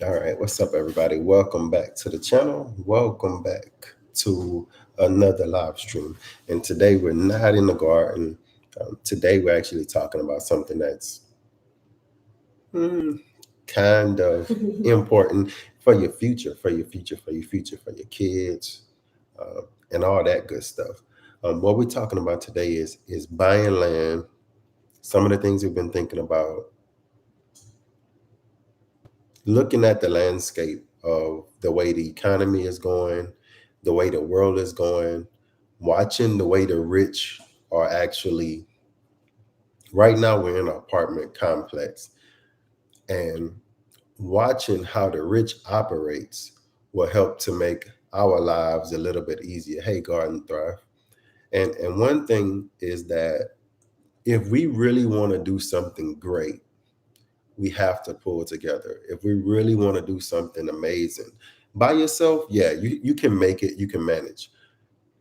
All right, what's up, everybody? Welcome back to the channel. Welcome back to another live stream. And today we're not in the garden. Today we're actually talking about something that's hmm, kind of important for your future, for your kids, uh, and all that good stuff. What we're talking about today is buying land. Some of the things we've been thinking about, looking at the landscape of the way the economy is going, the way the world is going, watching the way the rich are actually, right now, we're in an apartment complex, and watching how the rich operates will help to make our lives a little bit easier. Hey, Garden Thrive. And one thing is that if we really want to do something great, we have to pull together. If we really want to do something amazing by yourself, yeah, you can make it, you can manage.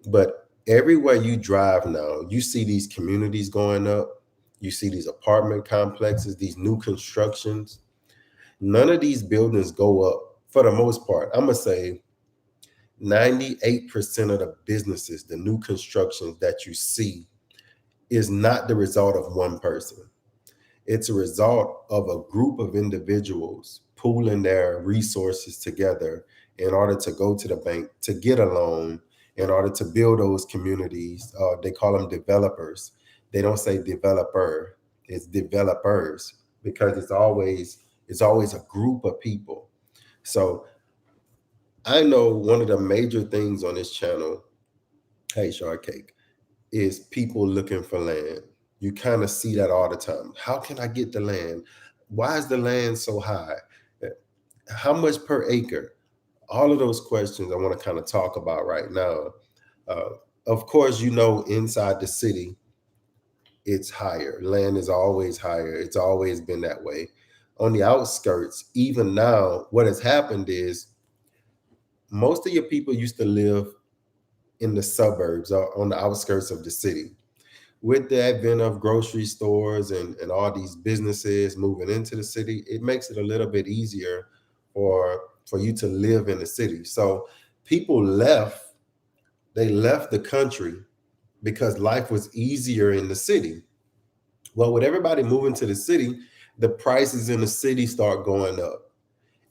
But everywhere you drive now, you see these communities going up, you see these apartment complexes, these new constructions. None of these buildings go up for the most part. I'm going to say 98% of the businesses, the new constructions that you see, is not the result of one person. It's a result of a group of individuals pooling their resources together in order to go to the bank to get a loan, in order to build those communities. They call them developers. They don't say developer, it's developers, because it's always a group of people. So I know one of the major things on this channel, hey Shortcake, is people looking for land. You kind of see that all the time. How can I get the land? Why is the land so high? How much per acre? All of those questions I want to kind of talk about right now. Uh, of course, inside the city, it's higher. Land is always higher. It's always been that way. On the outskirts, even now, what has happened is most of your people used to live in the suburbs or on the outskirts of the city. With the advent of grocery stores and all these businesses moving into the city, it makes it a little bit easier for you to live in the city. So people left the country because life was easier in the city. Well, with everybody moving to the city, the prices in the city start going up.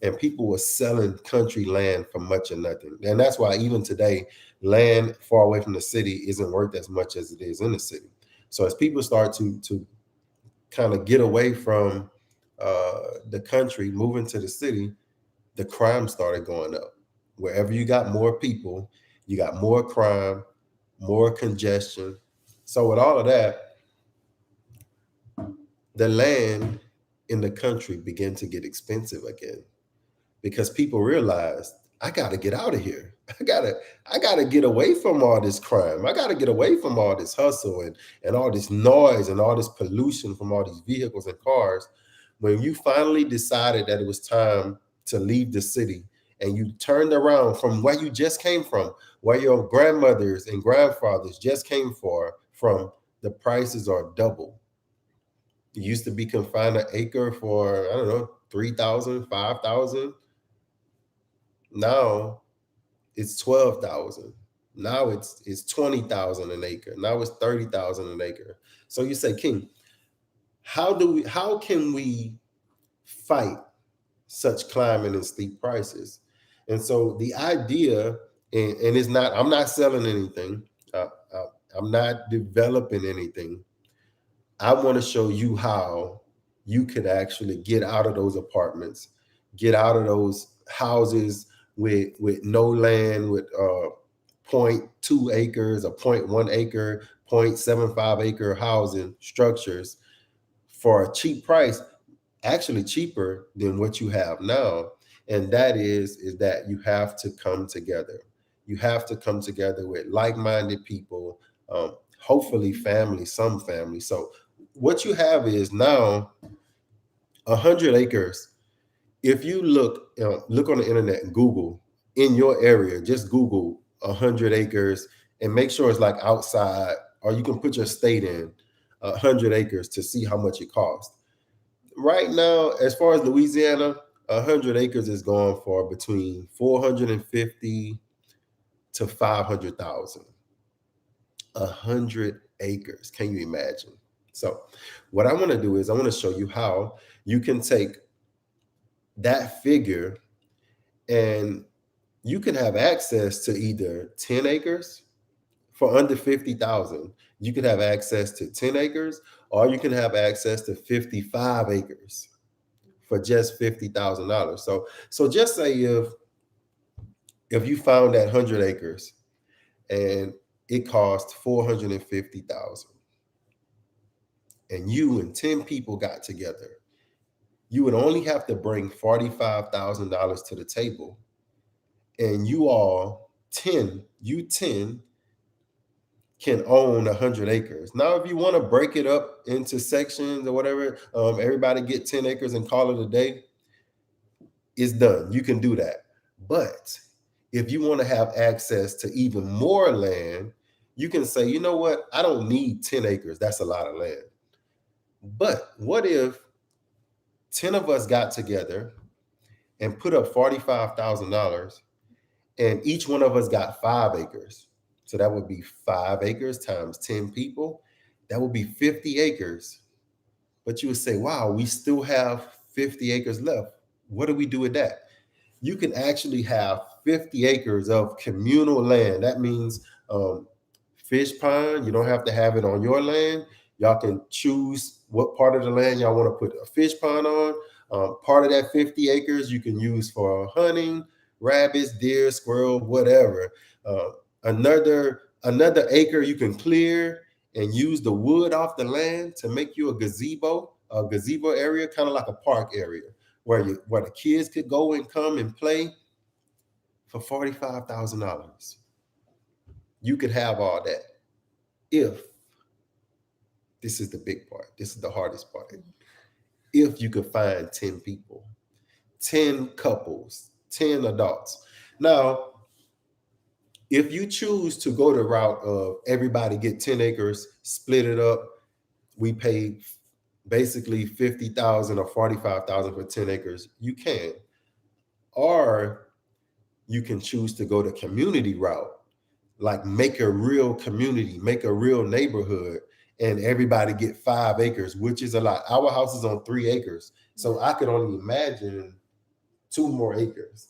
And people were selling country land for much of nothing. And that's why even today, land far away from the city isn't worth as much as it is in the city. So as people start to kind of get away from the country, moving to the city, the crime started going up. Wherever you got more people, you got more crime, more congestion. So with all of that, the land in the country began to get expensive again because people realized I got to get out of here. I got to get away from all this crime. I got to get away from all this hustle and all this noise and all this pollution from all these vehicles and cars. When you finally decided that it was time to leave the city and you turned around from where you just came from, where your grandmothers and grandfathers just came from, the prices are double. It used to be confined an acre for, I don't know, 3,000, 5,000. Now it's 12,000. Now it's 20,000 an acre. Now it's 30,000 an acre. So you say, King, how can we fight such climbing and steep prices? And so the idea, and it's not, I'm not selling anything. Uh, uh, I'm not developing anything. I want to show you how you could actually get out of those apartments, get out of those houses with no land, with point 0.2 acres, a point 0.1 acre, 0.75 acre housing structures for a cheap price, actually cheaper than what you have now. And that is that you have to come together. You have to come together with like-minded people, hopefully family, some family. So what you have is now 100 acres. If you look on the internet and Google in your area, just Google 100 acres and make sure it's like outside, or you can put your state in 100 acres to see how much it costs. Right now, as far as Louisiana, 100 acres is going for between 450 to 500,000. 100 acres. Can you imagine? So, what I want to do is I want to show you how you can take that figure and you can have access to either 10 acres for under 50,000. You can have access to 10 acres or you can have access to 55 acres for just $50,000. So just say if you found that 100 acres and it cost 450,000 and you and 10 people got together, you would only have to bring $45,000 to the table, and you 10 can own 100 acres. Now, if you want to break it up into sections or whatever, everybody get 10 acres and call it a day, it's done. You can do that. But if you want to have access to even more land, you can say, you know what? I don't need 10 acres. That's a lot of land. But what if 10 of us got together and put up $45,000 and each one of us got 5 acres? So that would be 5 acres times 10 people. That would be 50 acres. But you would say, wow, we still have 50 acres left. What do we do with that? You can actually have 50 acres of communal land. That means fish pond. You don't have to have it on your land. Y'all can choose what part of the land y'all want to put a fish pond on. Part of that 50 acres you can use for hunting, rabbits, deer, squirrel, whatever. Another acre you can clear and use the wood off the land to make you a gazebo area, kind of like a park area where the kids could go and come and play for $45,000. You could have all that if this is the big part. This is the hardest part. If you could find 10 people, 10 couples, 10 adults. Now, if you choose to go the route of everybody get 10 acres, split it up, we pay basically 50,000 or 45,000 for 10 acres, you can. Or you can choose to go the community route, like make a real community, make a real neighborhood, and everybody get 5 acres, which is a lot. Our house is on 3 acres. So I could only imagine 2 more acres.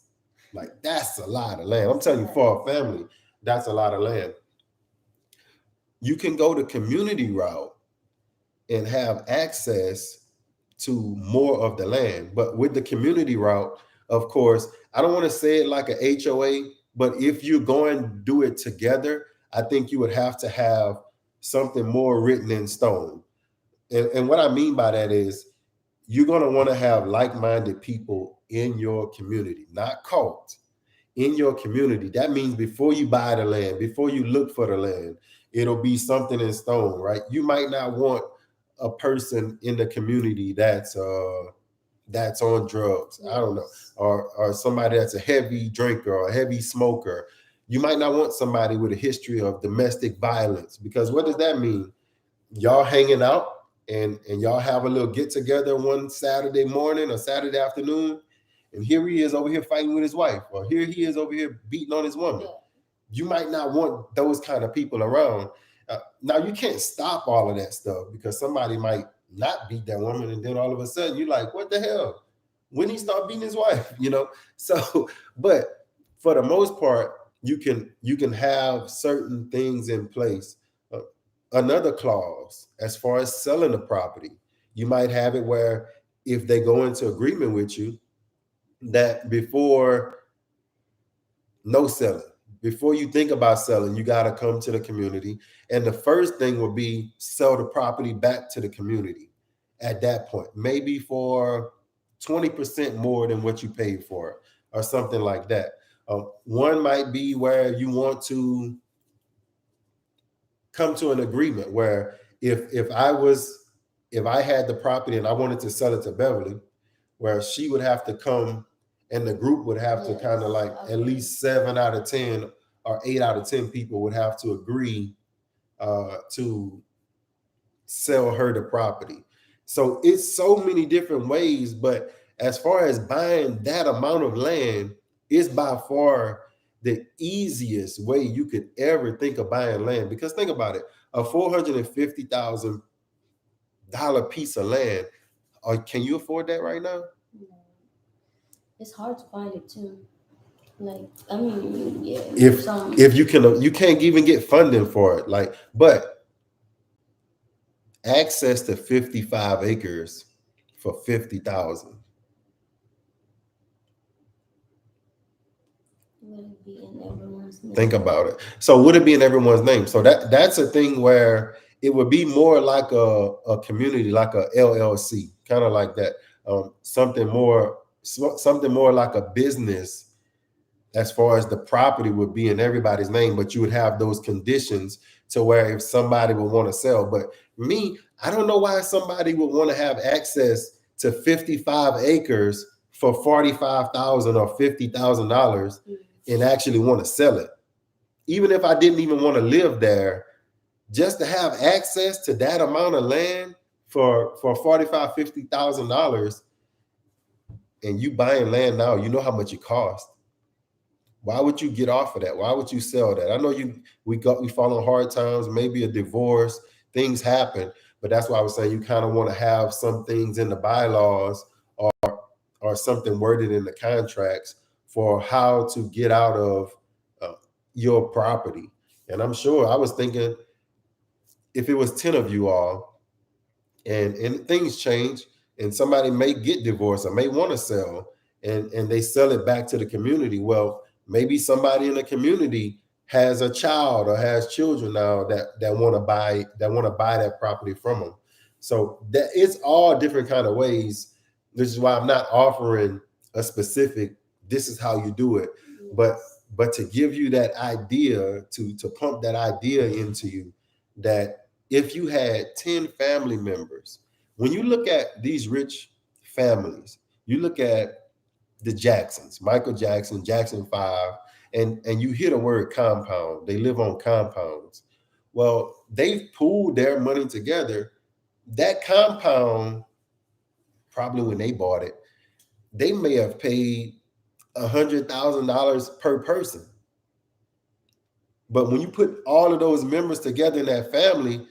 Like that's a lot of land. I'm telling you, for a family, that's a lot of land. You can go the community route and have access to more of the land. But with the community route, of course, I don't want to say it like a HOA, but if you're going to do it together, I think you would have to have something more written in stone. And what I mean by that is you're going to want to have like-minded people in your community, not cults, in your community. That means before you buy the land, before you look for the land, it'll be something in stone, right? You might not want a person in the community that's on drugs. I don't know, or somebody that's a heavy drinker or a heavy smoker. You might not want somebody with a history of domestic violence, because what does that mean? Y'all hanging out and y'all have a little get together one Saturday morning or Saturday afternoon, and here he is over here fighting with his wife, or here he is over here beating on his woman. You might not want those kind of people around. Now you can't stop all of that stuff, because somebody might not beat that woman, and then all of a sudden you're like, what the hell? When he start beating his wife, So, but for the most part, you can have certain things in place. Another clause, as far as selling the property, you might have it where if they go into agreement with you, that before no selling, before you think about selling, you got to come to the community. And the first thing will be sell the property back to the community at that point, maybe for 20% more than what you paid for it, or something like that. One might be where you want to come to an agreement where if I had the property and I wanted to sell it to Beverly, where she would have to come and the group would have to kind of like at least 7 out of 10 or 8 out of 10 people would have to agree to sell her the property. So it's so many different ways, but as far as buying that amount of land, is by far the easiest way you could ever think of buying land. Because think about it, a $450,000 piece of land, or can you afford that right now? No, it's hard to find it too. Like, I mean, yeah, If some. if you can't even get funding for it. Like, but access to 55 acres for 50,000. Will it be in everyone's Think name? about it. So would it be in everyone's name? So that's a thing where it would be more like a community, like a LLC, kind of like that. Something more like a business, as far as the property would be in everybody's name, but you would have those conditions to where if somebody would want to sell. But me, I don't know why somebody would want to have access to 55 acres for 45,000 or $50,000 and actually want to sell it. Even if I didn't even want to live there, just to have access to that amount of land for 45, $50,000, and you buying land now, you know how much it costs. Why would you get off of that? Why would you sell that? I know we fall on hard times, maybe a divorce, things happen, but that's why I was saying you kind of want to have some things in the bylaws or something worded in the contracts for how to get out of uh, your property. And I'm sure I was thinking, if it was 10 of you all, and things change, and somebody may get divorced or may want to sell, and they sell it back to the community. Well, maybe somebody in the community has a child or has children now that want to buy that property from them. So that it's all different kind of ways. This is why I'm not offering a specific, this is how you do it, but Yes. to give you that idea, to pump that idea into you, that if you had 10 family members, when you look at these rich families, you look at the Jacksons, Michael Jackson, Jackson 5, and you hear the word compound. They live on compounds. Well, they've pooled their money together. That compound, probably when they bought it, they may have paid $100,000 per person. But when you put all of those members together in that family,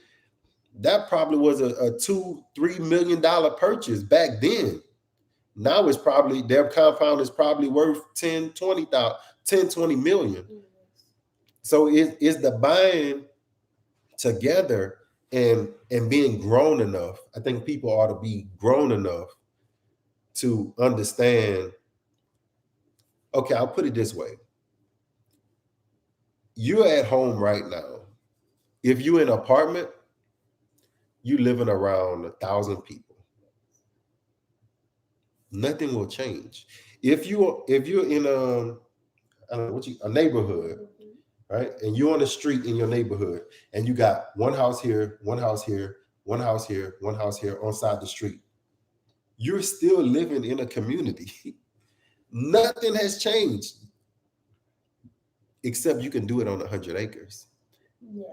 that probably was a $2-3 million purchase back then. Now it's probably, their compound is probably worth 10, 20 million. Yes. So it's the buying together and being grown enough. I think people ought to be grown enough to understand. Okay, I'll put it this way. You're at home right now. If you're in an apartment, you living around 1,000 people. Nothing will change. If you're in I don't know a neighborhood, Mhm. right? And you're on the street in your neighborhood, and you got one house here, one house here, one house here, one house here on side the street. You're still living in a community. Nothing has changed except you can do it on 100 acres. Yeah.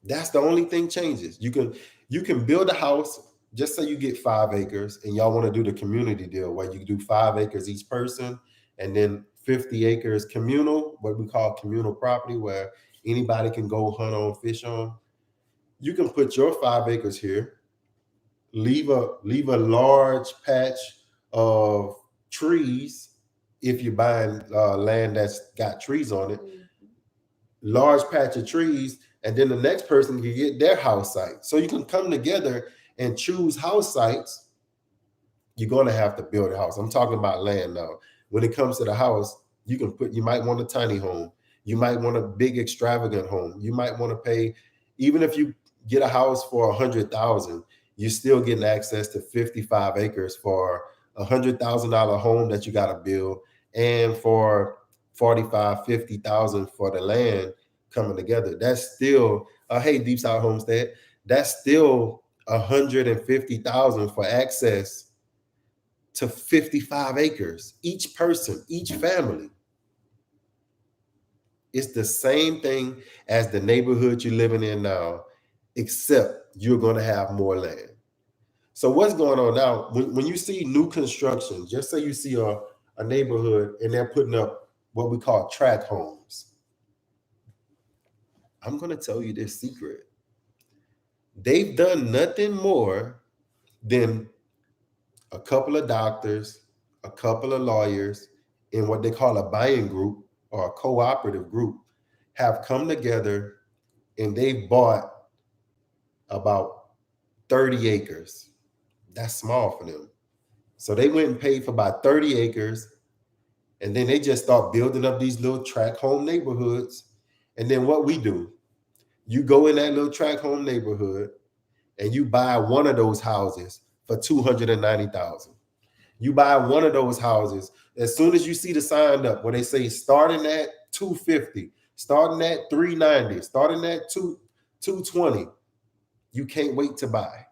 That's the only thing changes. You can build a house. Just say you get 5 acres, and y'all want to do the community deal where you do 5 acres each person, and then 50 acres communal, what we call communal property, where anybody can go hunt on, fish on. You can put your 5 acres here, leave a large patch of trees if you're buying land that's got trees on it, Mhm. large patch of trees, and then the next person can get their house site. So you can come together and choose house sites. You're going to have to build a house. I'm talking about land now. When it comes to the house, you might want a tiny home. You might want a big extravagant home. You might want to pay, even if you get a house for 100,000, you're still getting access to 55 acres for $100,000 home that you got to build, and for 45, 50,000 for the land coming together. That's still hey, Deep South Homestead. That's still 150,000 for access to 55 acres, each person, each family. It's the same thing as the neighborhood you're living in now, except you're going to have more land. So what's going on now? When you see new construction, just say you see a neighborhood and they're putting up what we call tract homes. I'm going to tell you this secret. They've done nothing more than a couple of doctors, a couple of lawyers, in what they call a buying group or a cooperative group have come together and they've bought about 30 acres. That's small for them. So they went and paid for about 30 acres. And then they just start building up these little tract home neighborhoods. And then what we do, you go in that little tract home neighborhood and you buy one of those houses for 290,000. You buy one of those houses as soon as you see the sign up where they say starting at 250, starting at 390, starting at 220. You can't wait to buy.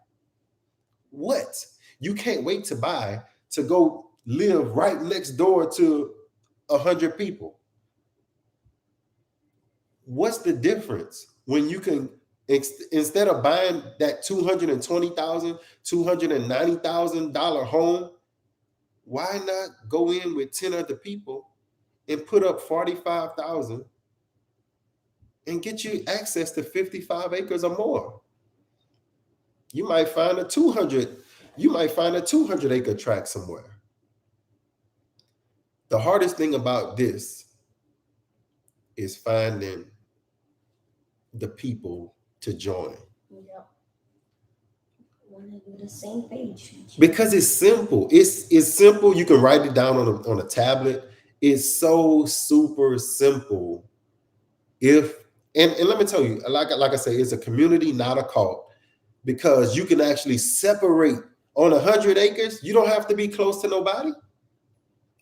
What? You can't wait to buy to go live right next door to 100 people. What's the difference when you can, instead of buying that $220,000, $290,000 home, why not go in with 10 other people and put up 45,000 and get you access to 55 acres or more? You might find a 200 acre tract somewhere. The hardest thing about this is finding the people to join. Yeah. Want to do the same page. Because it's simple. It's simple. You can write it down on a tablet. It's so super simple. And let me tell you, like I say, it's a community, not a cult. Because you can actually separate on 100 acres. You don't have to be close to nobody.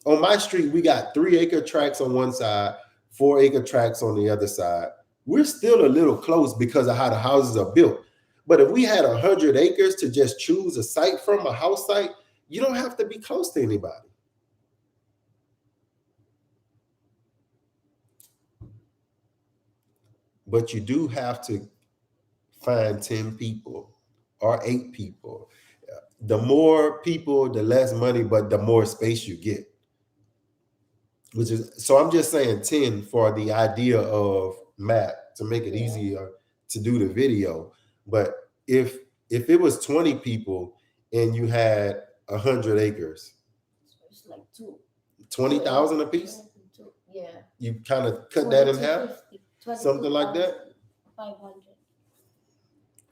On my street, we got 3-acre tracts on one side, 4-acre tracts on the other side. We're still a little close because of how the houses are built. But if we had 100 acres to just choose a site from, a house site, you don't have to be close to anybody. But you do have to find 10 people or 8 people. The more people, the less money, but the more space you get. So I'm just saying 10 for the idea of Matt to make it easier to do the video. But if it was 20 people and you had 100 acres, it's like 20,000 a piece. Yeah. You kind of cut that in half, something like that. 500.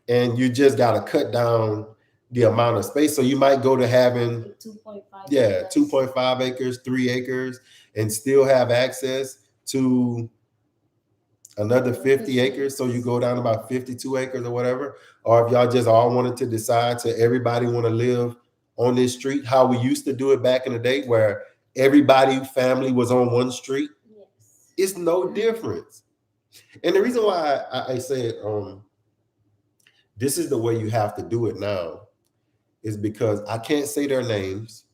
And you just got to cut down the amount of space. So you might go to having 2.5. Yeah, 2.5 acres, 3 acres, and still have access to another 50 acres. So you go down about 52 acres or whatever. Or if y'all just all wanted to decide to everybody want to live on this street, how we used to do it back in the day where everybody family was on one street. Yes. It's no difference. And the reason why I said this is the way you have to do it now is because I can't say their names,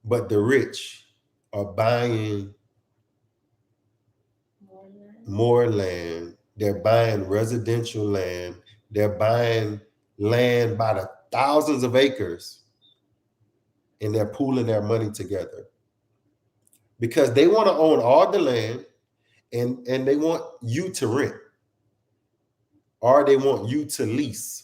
but the rich are buying more land. They're buying residential land. They're buying land by the thousands of acres, and they're pooling their money together because they want to own all the land, and they want you to rent, or they want you to lease.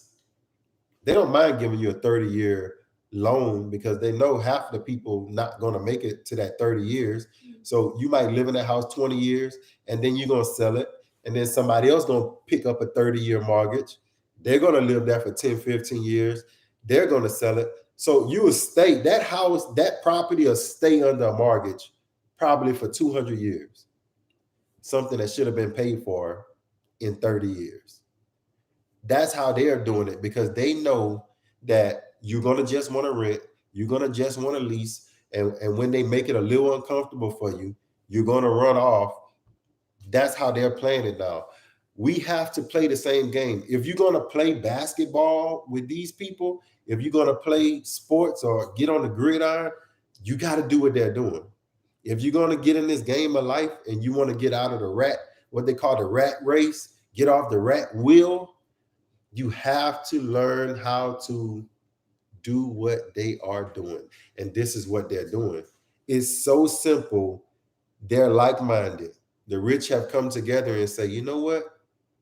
They don't mind giving you a 30-year loan because they know half the people not going to make it to that 30 years. So you might live in that house 20 years and then you're going to sell it. And then somebody else going to pick up a 30-year mortgage. They're going to live there for 10, 15 years. They're going to sell it. So you will stay, that house, that property will stay under a mortgage probably for 200 years. Something that should have been paid for in 30 years. That's how they're doing it because they know that you're going to just want to rent, you're going to just want to lease, and when they make it a little uncomfortable for you, you're going to run off. That's how they're playing it now. We have to play the same game. If you're going to play basketball with these people, if you're going to play sports or get on the gridiron, you got to do what they're doing. If you're going to get in this game of life and you want to get out of the what they call the rat race, get off the rat wheel, you have to learn how to do what they are doing. And this is what they're doing. It's so simple. They're like-minded. The rich have come together and say, you know what?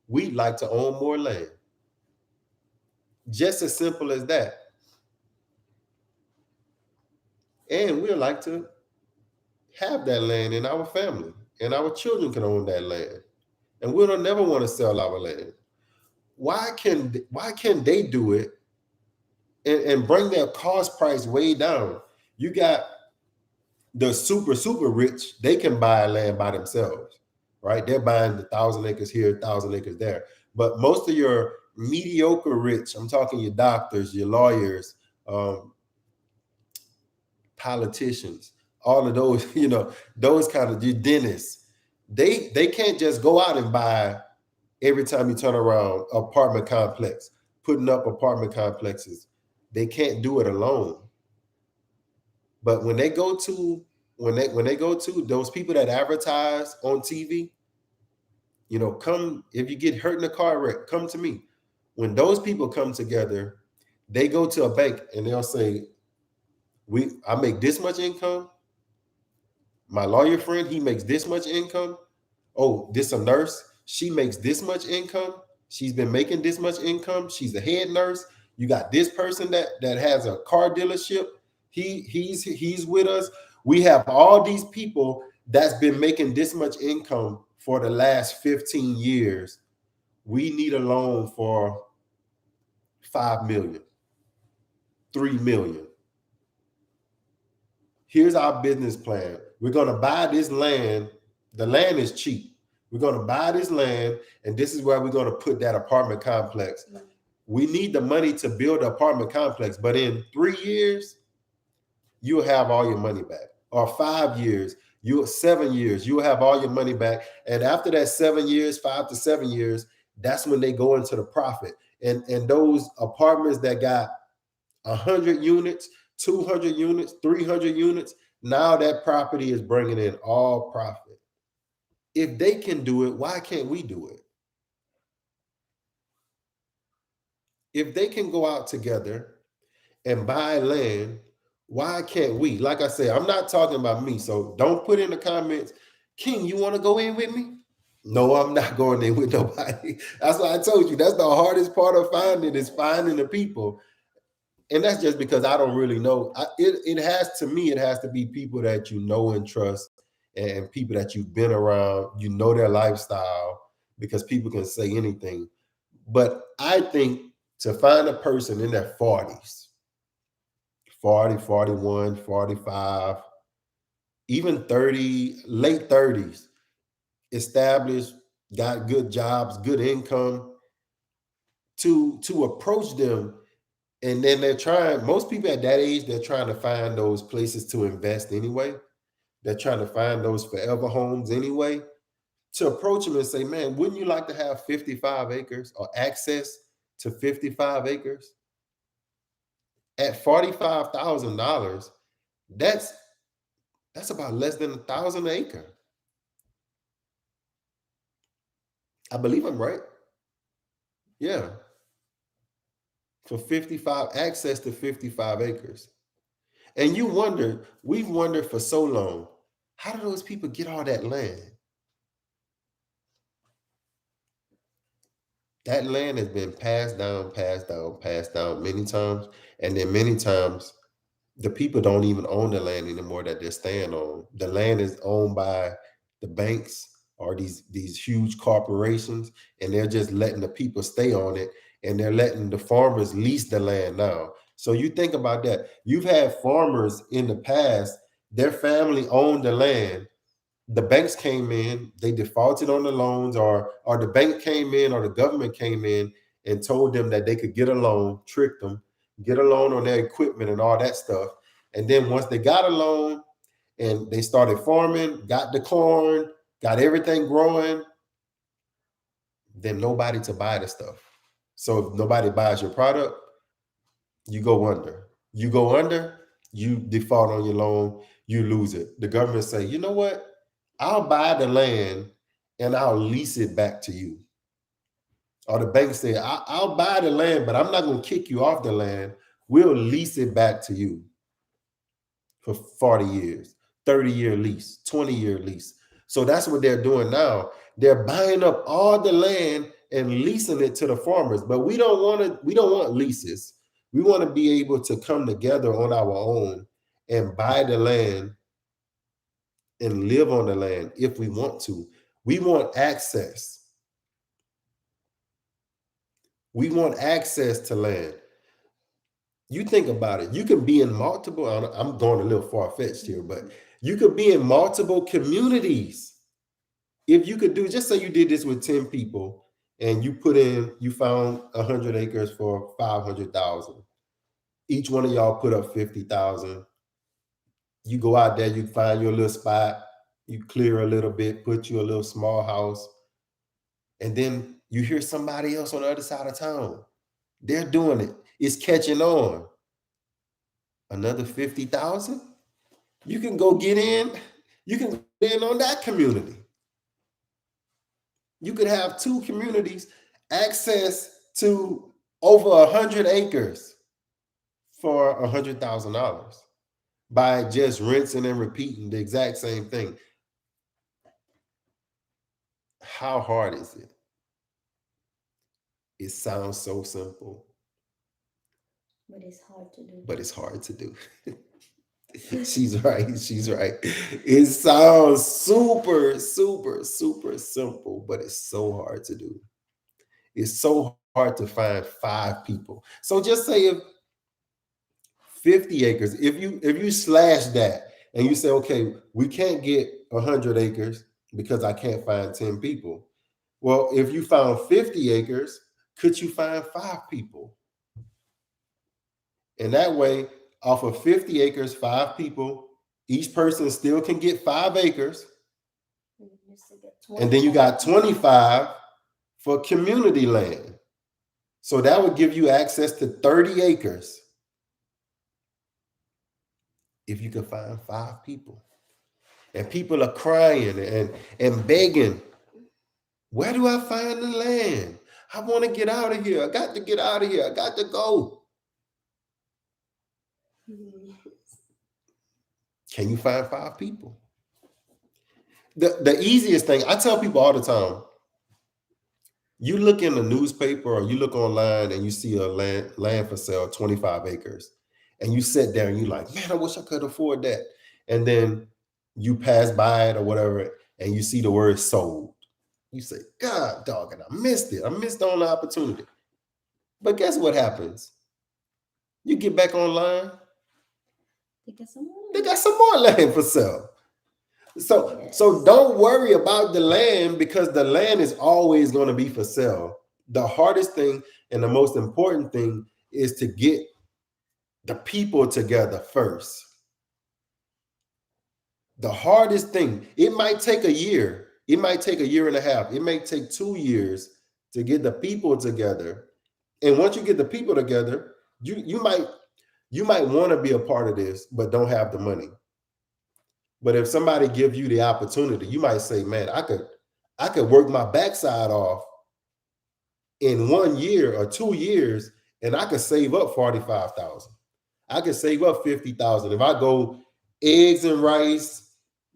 We'd like to own more land. Just as simple as that. And we'd like to have that land in our family, and our children can own that land. And we don't never want to sell our land. Why can they do it and bring their cost price way down? You got the super rich, they can buy land by themselves, right? They're buying the 1,000 acres here, 1,000 acres there. But most of your mediocre rich, I'm talking your doctors, your lawyers, um, politicians, all of those, those kind of your dentists, they can't just go out and buy every time you turn around apartment complex, putting up apartment complexes. They can't do it alone. But when they go to those people that advertise on TV, come if you get hurt in a car wreck, come to me. When those people come together, they go to a bank and they'll say, I make this much income. My lawyer friend, he makes this much income. Oh, this a nurse. She makes this much income. She's been making this much income. She's a head nurse. You got this person that has a car dealership. He's with us. We have all these people that's been making this much income for the last 15 years. We need a loan for 5 million, 3 million. Here's our business plan. We're going to buy this land. The land is cheap. We're going to buy this land, and this is where we're going to put that apartment complex. We need the money to build the apartment complex, but in 3 years, you'll have all your money back. Or 5 years, 7 years, you'll have all your money back. And after that 7 years, 5 to 7 years, that's when they go into the profit. And those apartments that got 100 units, 200 units, 300 units, now that property is bringing in all profit. If they can do it, why can't we do it? If they can go out together and buy land, why can't we? Like I said, I'm not talking about me, so don't put in the comments, King, you want to go in with me? No, I'm not going in with nobody. That's why I told you, that's the hardest part of finding is finding the people. And that's just because I don't really know. It has to be people that you know and trust, and people that you've been around, their lifestyle, because people can say anything. But I think to find a person in their 40s, 40, 41, 45, even 30, late 30s, established, got good jobs, good income, to approach them. And then most people at that age, they're trying to find those places to invest anyway. They're trying to find those forever homes anyway. To approach them and say, man, wouldn't you like to have 55 acres or access to 55 acres? At $45,000, that's about less than 1,000 an acre. I believe I'm right. Yeah. For 55, access to 55 acres. And we've wondered for so long, how do those people get all that land? That land has been passed down many times. And then many times, the people don't even own the land anymore that they're staying on. The land is owned by the banks or these huge corporations, and they're just letting the people stay on it, and they're letting the farmers lease the land now. So you think about that. You've had farmers in the past, their family owned the land. The banks came in, they defaulted on the loans, or the bank came in, or the government came in and told them that they could get a loan, tricked them, get a loan on their equipment and all that stuff. And then once they got a loan and they started farming, got the corn, got everything growing, then nobody to buy the stuff. So if nobody buys your product, you go under. You go under, you default on your loan, you lose it. The government say, you know what? I'll buy the land and I'll lease it back to you. Or the bank say, I'll buy the land, but I'm not going to kick you off the land. we'll lease it back to you for 40 years, 30-year lease, 20-year lease. So that's what they're doing now. They're buying up all the land and leasing it to the farmers. But we don't want leases. We want to be able to come together on our own and buy the land and live on the land if we want to. We want access. We want access to land. You think about it. You can be in multiple, I'm going a little far-fetched here, but you could be in multiple communities. If you could do, just say you did this with 10 people and you found 100 acres for 500,000. Each one of y'all put up 50,000. You go out there, you find your little spot, you clear a little bit, put you a little small house, and then you hear somebody else on the other side of town. They're doing it. It's catching on. Another 50,000. You can go get in. You can get in on that community. You could have two communities access to over 100 acres for $100,000 by just rinsing and repeating the exact same thing. How hard is it? It sounds so simple. But it's hard to do. But it's hard to do. She's right. She's right. It sounds super, super, super simple, but it's so hard to do. It's so hard to find 5 people. So just say if 50 acres, if you slash that and you say, okay, we can't get 100 acres because I can't find 10 people. Well, if you found 50 acres, could you find 5 people? And that way, off of 50 acres, 5 people, each person still can get 5 acres. And then you got 25 for community land. So that would give you access to 30 acres if you can find 5 people. And people are crying and begging, where do I find the land? I want to get out of here. I got to get out of here. I got to go. Can you find 5 people? The easiest thing, I tell people all the time, you look in the newspaper or you look online and you see a land for sale, 25 acres. And you sit there and you're like, man, I wish I could afford that. And then you pass by it or whatever, and you see the word sold. You say, God, dog, and I missed it. I missed on the opportunity. But guess what happens? You get back online, they got some more land for sale. So don't worry about the land because the land is always going to be for sale. The hardest thing and the most important thing is to get the people together first. The hardest thing, it might take a year. It might take a year and a half. It may take 2 years to get the people together. And once you get the people together, you might want to be a part of this, but don't have the money. But if somebody gives you the opportunity, you might say, man, I could work my backside off in 1 year or 2 years, and I could save up 45,000. I could save up 50,000. If I go eggs and rice,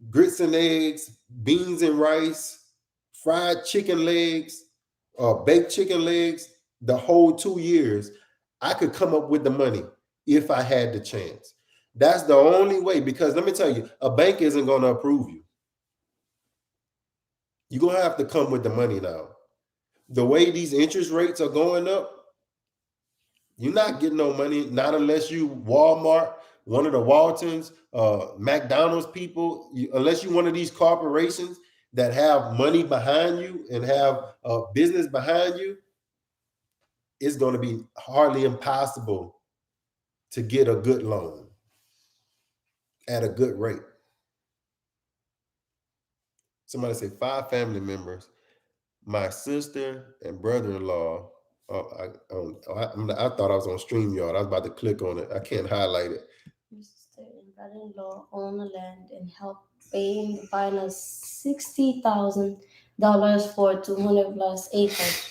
grits and eggs, beans and rice, fried chicken legs, baked chicken legs, the whole 2 years, I could come up with the money if I had the chance. That's the only way, because let me tell you, a bank isn't going to approve you. You're going to have to come with the money now. The way these interest rates are going up, you're not getting no money, not unless you Walmart, one of the Waltons, McDonald's people, unless you're one of these corporations that have money behind you and have a business behind you, it's going to be hardly impossible to get a good loan at a good rate. Somebody say 5 family members, my sister and brother-in-law. I thought I was on StreamYard. I was about to click on it. I can't highlight it. My sister and brother-in-law own the land and help paying the finance $60,000 for 200 plus acres.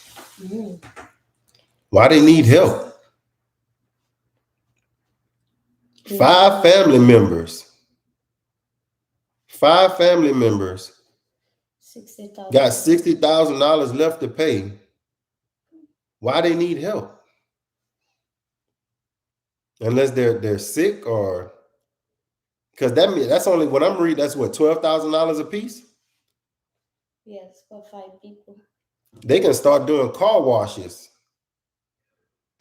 Why they need help? Five family members, five family members got 60,000. $60,000 left to pay. Why they need help? Unless they're sick or because that's only what I'm reading. That's what $12,000 a piece. Yes, for 5 people. They can start doing car washes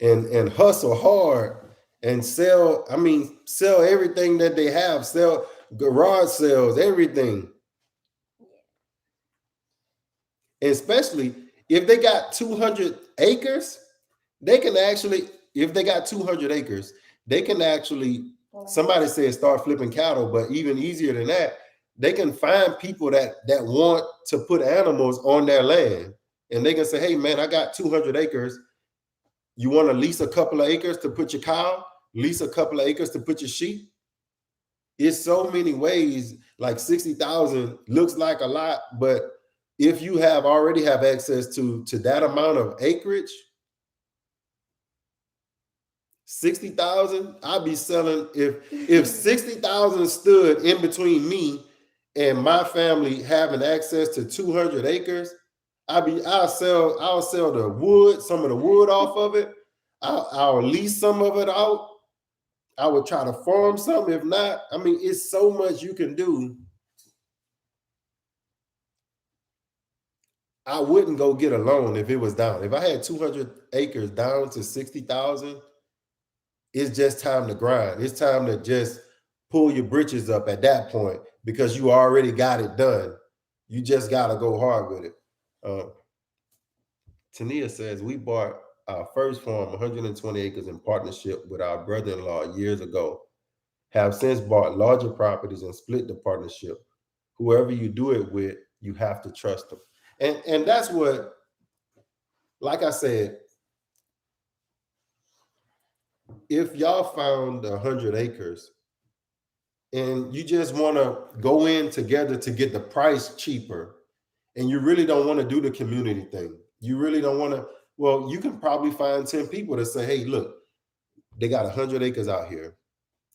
and hustle hard and sell. I mean, sell everything that they have. Sell garage sales, everything. And especially if they got 200 acres, they can actually. If they got 200 acres, they can actually. Somebody said start flipping cattle, but even easier than that, they can find people that want to put animals on their land, and they can say, "Hey, man, I got 200 acres. You want to lease a couple of acres to put your cow? Lease a couple of acres to put your sheep?" It's so many ways. Like 60,000 looks like a lot, but if you already have access to that amount of acreage, 60,000, I'd be selling if 60,000 stood in between me and my family having access to 200 acres. I'll sell the wood, some of the wood off of it. I'll lease some of it out. I would try to farm some. If not, I mean, it's so much you can do. I wouldn't go get a loan if it was down. If I had 200 acres down to 60,000, it's just time to grind. It's time to just pull your britches up at that point because you already got it done. You just got to go hard with it. Tania says, we bought our first farm, 120 acres in partnership with our brother-in-law years ago. Have since bought larger properties and split the partnership. Whoever you do it with, you have to trust them. And that's what, like I said, if y'all found 100 acres and you just want to go in together to get the price cheaper, and you really don't want to do the community thing, you really don't want to, well, you can probably find 10 people to say, hey, look, they got 100 acres out here.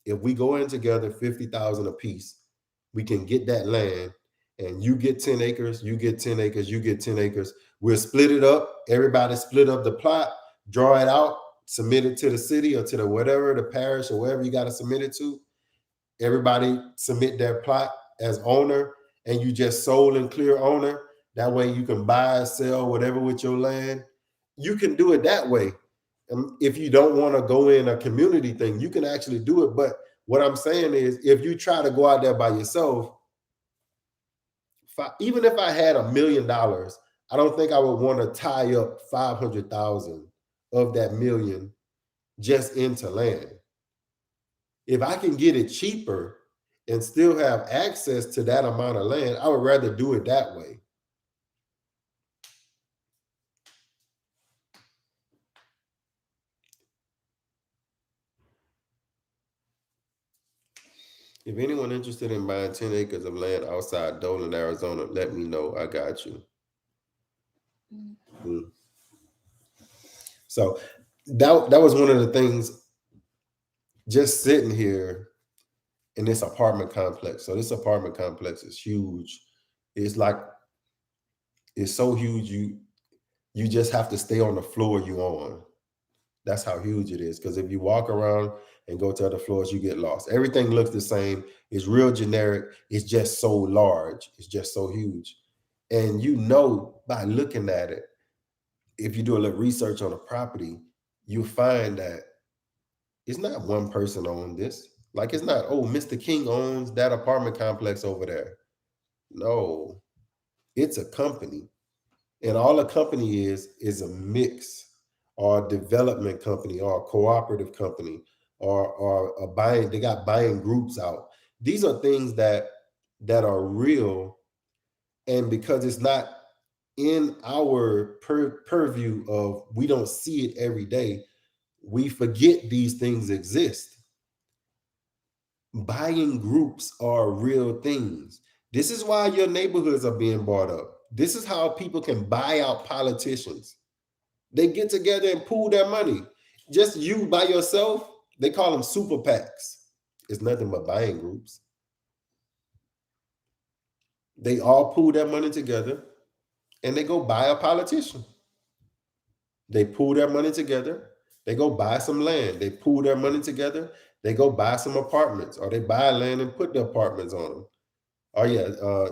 If we go in together, 50,000 a piece, we can get that land, and you get 10 acres, you get 10 acres, you get 10 acres. We'll split it up. Everybody split up the plot, draw it out, submit it to the city or to the whatever, the parish or wherever you got to submit it to. Everybody submit their plot as owner, and you just sole and clear owner. That way you can buy, sell, whatever with your land. You can do it that way. If you don't want to go in a community thing, you can actually do it. But what I'm saying is, if you try to go out there by yourself, even if I had $1 million, I don't think I would want to tie up 500,000 of that million just into land. If I can get it cheaper and still have access to that amount of land, I would rather do it that way. If anyone interested in buying 10 acres of land outside Dolan, Arizona, let me know. I got you. Mm. So that was one of the things, just sitting here in this apartment complex. So this apartment complex is huge. It's so huge, you just have to stay on the floor you on. That's how huge it is. Because if you walk around and go to other floors, you get lost. Everything looks the same. It's real generic. It's just so large. It's just so huge. And by looking at it, if you do a little research on a property, you find that it's not one person owned this. Like, it's not, oh, Mr. King owns that apartment complex over there. No, it's a company. And all a company is a mix, or a development company, or a cooperative company, or a buying, they got buying groups out. These are things that are real. And because it's not in our purview of, we don't see it every day, we forget these things exist. Buying groups are real things. This is why your neighborhoods are being bought up. This is how people can buy out politicians. They get together and pool their money. Just you by yourself, they call them super PACs. It's nothing but buying groups. They all pool their money together and they go buy a politician. They pool their money together. They go buy some land. They pool their money together. They go buy some apartments, or they buy land and put the apartments on them. Oh yeah,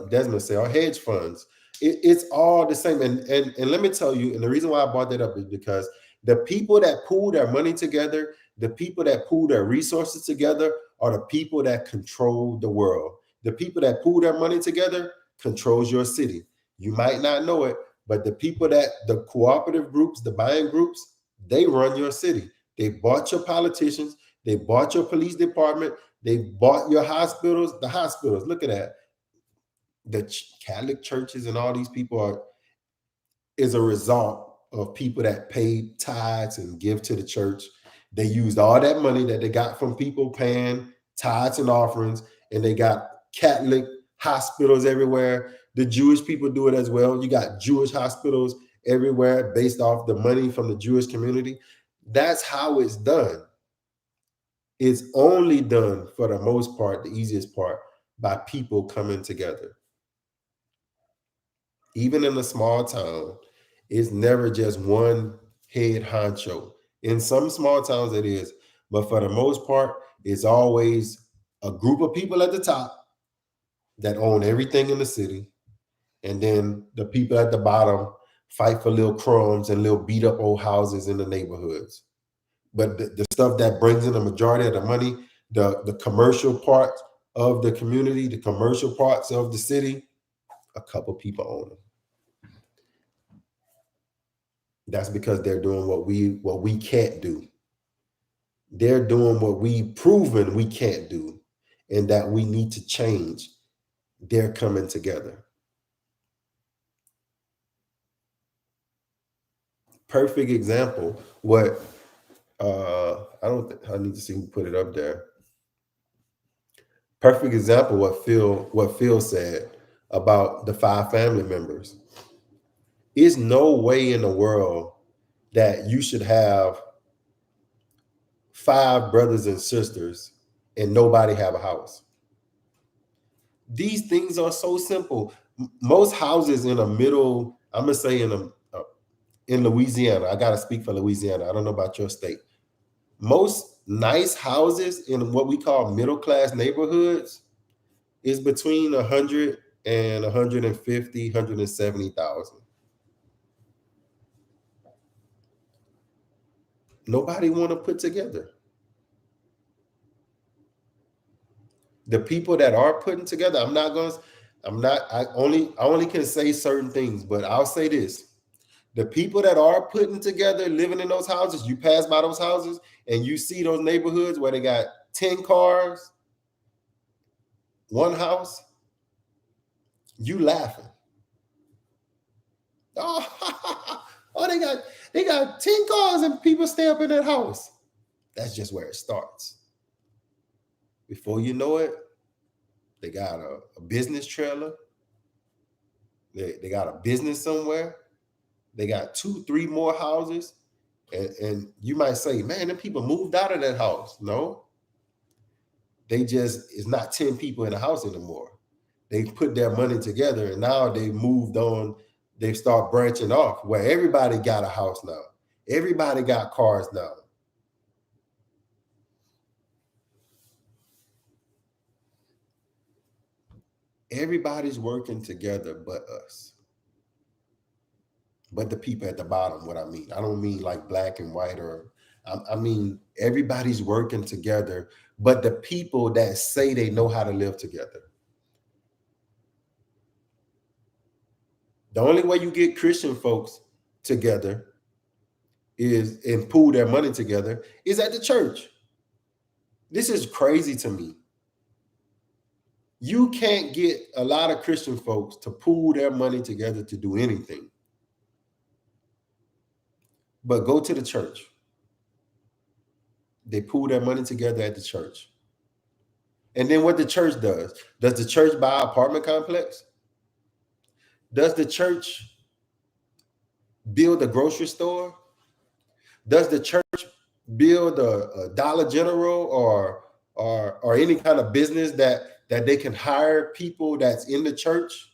Desmond said, or hedge funds. It's all the same. And let me tell you, and the reason why I brought that up is because the people that pool their money together, the people that pool their resources together, are the people that control the world. The people that pool their money together controls your city. You might not know it, but the people that the cooperative groups, the buying groups, they run your city. They bought your politicians. They bought your police department. They bought your hospitals. The hospitals. Look at that. The Catholic churches and all these people are is a result of people that paid tithes and give to the church. They used all that money that they got from people paying tithes and offerings, and they got Catholic hospitals everywhere. The Jewish people do it as well. You got Jewish hospitals everywhere based off the money from the Jewish community. That's how it's done. It's only done, for the most part, the easiest part, by people coming together. Even in a small town, it's never just one head honcho. In some small towns, it is, but for the most part, it's always a group of people at the top that own everything in the city, and then the people at the bottom fight for little crumbs and little beat up old houses in the neighborhoods. But the stuff that brings in the majority of the money, the commercial part of the community, the commercial parts of the city, a couple people own them. That's because they're doing what we can't do. They're doing what we proven we can't do, and that we need to change. They're coming together. Perfect example. What I don't think I need to see who put it up there. Perfect example what Phil said about the 5 family members. Is no way in the world that you should have 5 brothers and sisters and nobody have a house. These things are so simple. Most houses in a middle, I'm gonna say in Louisiana. I gotta speak for Louisiana. I don't know about your state. Most nice houses in what we call middle class neighborhoods is between 100 and 150, 170,000. Nobody want to put together. The people that are putting together, I only can say certain things, but I'll say this. The people that are putting together, living in those houses, you pass by those houses and you see those neighborhoods where they got 10 cars, one house, you laughing. Oh, oh they got 10 cars and people stay up in that house. That's just where it starts. Before you know it, they got a business trailer. They got a business somewhere. They got 2, 3 more houses. And you might say, man, them people moved out of that house. No, it's not 10 people in the house anymore. They put their money together and now they moved on. They start branching off where everybody got a house now. Everybody got cars now. Everybody's working together but us. But the people at the bottom, what I mean. I don't mean like black and white I mean everybody's working together, but the people that say they know how to live together. The only way you get Christian folks together is and pool their money together is at the church. This is crazy to me. You can't get a lot of Christian folks to pool their money together to do anything. But go to the church. They pool their money together at the church. And then what the church does the church buy an apartment complex? Does the church build a grocery store? Does the church build a Dollar General or or any kind of business that they can hire people that's in the church,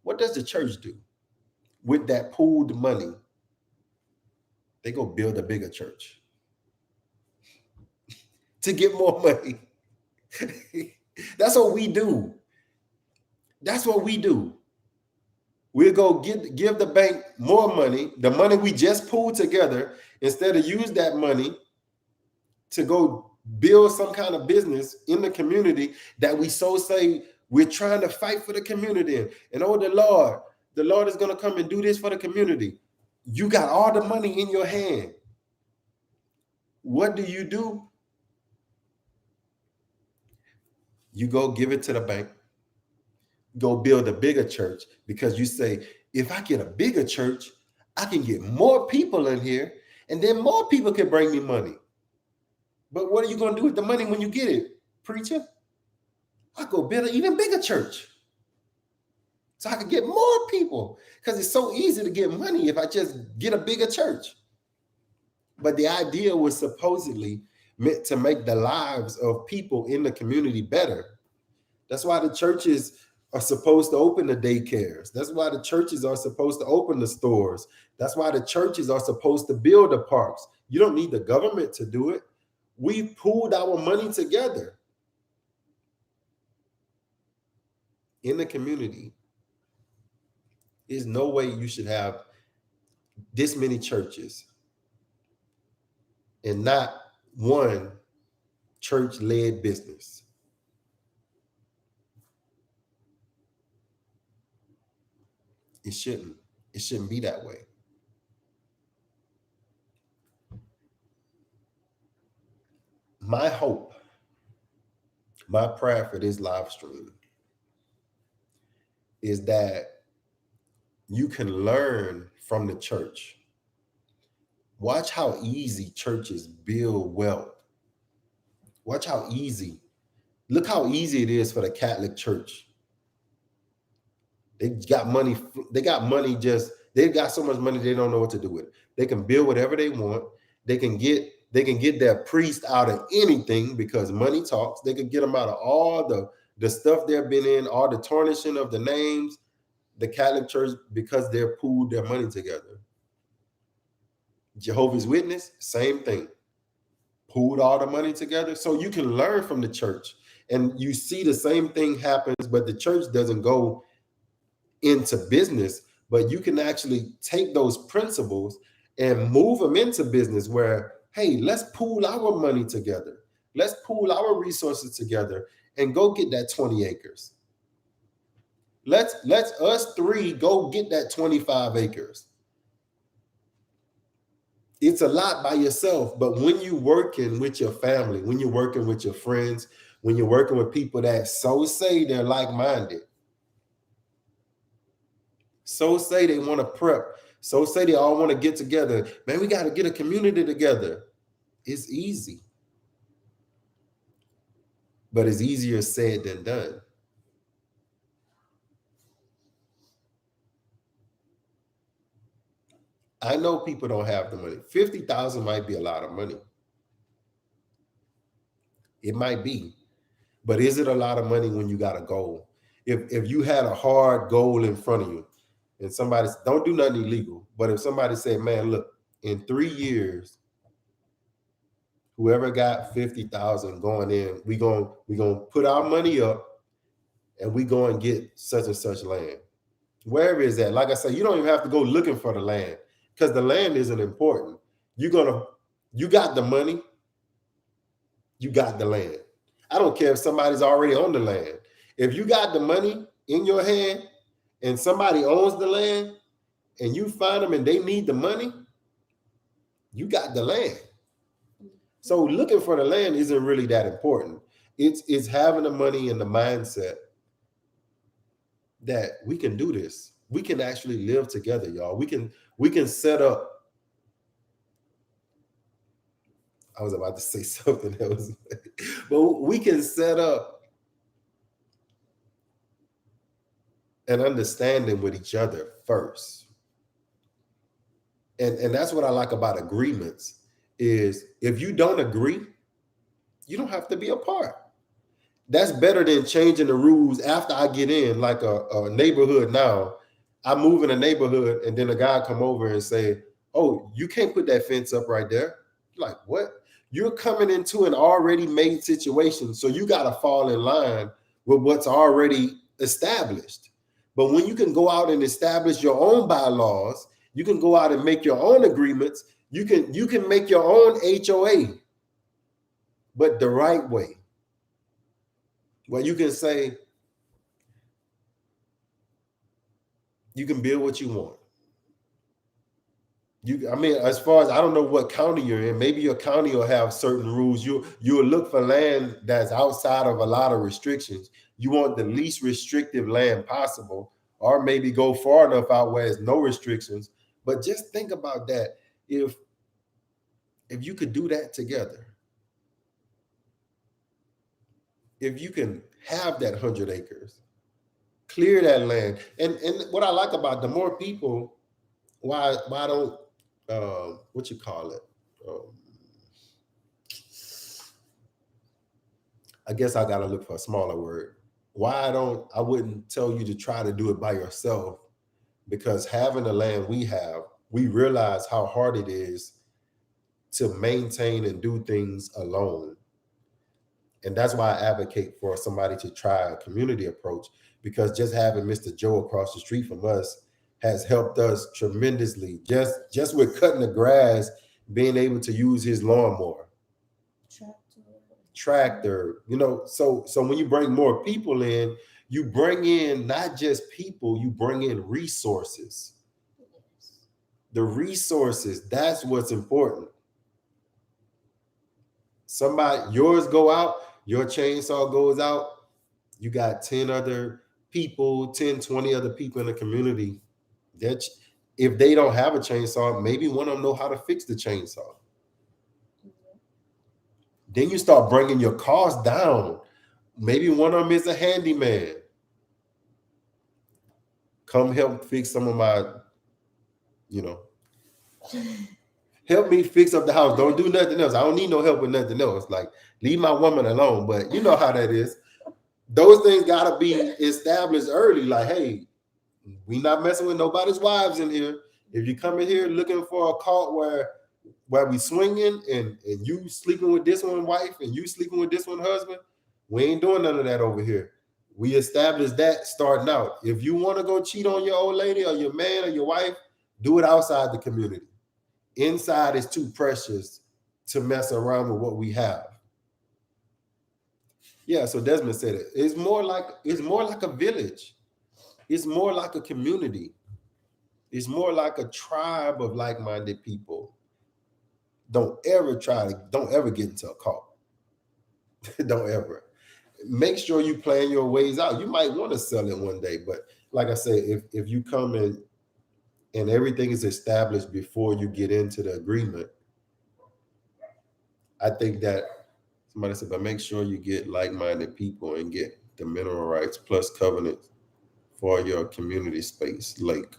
what does the church do with that pooled money? They go build a bigger church to get more money. That's what we do. That's what we do. We'll go give the bank more money, the money we just pulled together, instead of use that money to go build some kind of business in the community that we so say we're trying to fight for the community in. And oh, the Lord is going to come and do this for the community. You got all the money in your hand. What do? You go give it to the bank, go build a bigger church, because you say, if I get a bigger church, I can get more people in here, and then more people can bring me money. But what are you going to do with the money when you get it, preacher? I go build an even bigger church so I can get more people, because it's so easy to get money if I just get a bigger church. But the idea was supposedly meant to make the lives of people in the community better. That's why the churches are supposed to open the daycares. That's why the churches are supposed to open the stores. That's why the churches are supposed to build the parks. You don't need the government to do it. We pooled our money together in the community. There's no way you should have this many churches and not one church-led business. It shouldn't be that way. My hope, my prayer for this live stream is that you can learn from the church. Watch how easy churches build wealth. Watch how easy. Look how easy it is for the Catholic Church. They got money. They've got so much money they don't know what to do with it. They can build whatever they want. They can get their priest out of anything because money talks. They can get them out of all the stuff they've been in, all the tarnishing of the names. The Catholic Church, because they're pooled their money together. Jehovah's Witness, same thing. Pooled all the money together. So you can learn from the church. And you see the same thing happens, but the church doesn't go into business. But you can actually take those principles and move them into business where, hey, let's pool our money together. Let's pool our resources together and go get that 20 acres. Let's us three go get that 25 acres. It's a lot by yourself, but when you're working with your family, when you're working with your friends, when you're working with people that so say they're like-minded, so say they want to prep, so say they all want to get together, man, we got to get a community together. It's easy, but it's easier said than done. I know people don't have the money. 50,000 might be a lot of money. It might be, but is it a lot of money when you got a goal? If you had a hard goal in front of you and somebody, don't do nothing illegal, but if somebody said, man, look, in 3 years, whoever got 50,000 going in, we gonna put our money up and we go and get such and such land. Wherever is that? Like I said, you don't even have to go looking for the land, because the land isn't important. You got the money, you got the land. I don't care if somebody's already on the land. If you got the money in your hand and somebody owns the land and you find them and they need the money, you got the land. So looking for the land isn't really that important. It's having the money and the mindset that we can do this. We can actually live together, y'all. We can set up. I was about to say something else, but we can set up an understanding with each other first. And that's what I like about agreements is if you don't agree, You don't have to be a part. That's better than changing the rules after I get in, like a neighborhood now. I move in a neighborhood and then a guy come over and say, oh, you can't put that fence up right there. Like, what? You're coming into an already made situation. So you got to fall in line with what's already established. But when you can go out and establish your own bylaws, you can go out and make your own agreements. You can make your own HOA, but the right way. Where you can say, you can build what you want. I mean, as far as I don't know what county you're in, maybe your county will have certain rules. You'll look for land that's outside of a lot of restrictions. You want the least restrictive land possible, or maybe go far enough out where there's no restrictions. But just think about that. If you could do that together, if you can have that 100 acres, clear that land, and what I like about the more people, why don't what you call it? I guess I gotta look for a smaller word. I wouldn't tell you to try to do it by yourself, because having the land we have, we realize how hard it is to maintain and do things alone. And that's why I advocate for somebody to try a community approach, because just having Mr. Joe across the street from us has helped us tremendously. Just with cutting the grass, being able to use his lawnmower, tractor, so when you bring more people in, you bring in not just people, you bring in resources. The resources, that's what's important. Yours go out, your chainsaw goes out, you got 10 other people, 10, 20 other people in the community that if they don't have a chainsaw, maybe one of them know how to fix the chainsaw. Then you start bringing your costs down. Maybe one of them is a handyman. Come help fix some of my, help me fix up the house. Don't do nothing else. I don't need no help with nothing else. Like, leave my woman alone. But you know how that is. Those things got to be established early. Like, hey, we not messing with nobody's wives in here. If you come in here looking for a cult where we swinging and you sleeping with this one wife and you sleeping with this one husband, we ain't doing none of that over here. We established that starting out. If you want to go cheat on your old lady or your man or your wife, do it outside the community. Inside is too precious to mess around with what we have. Yeah, so Desmond said it. It's more like a village. It's more like a community. It's more like a tribe of like-minded people. Don't ever get into a cult. Don't ever. Make sure you plan your ways out. You might want to sell it one day, but like I say, if you come in and everything is established before you get into the agreement, I think that somebody said, but make sure you get like-minded people and get the mineral rights plus covenant for your community space lake.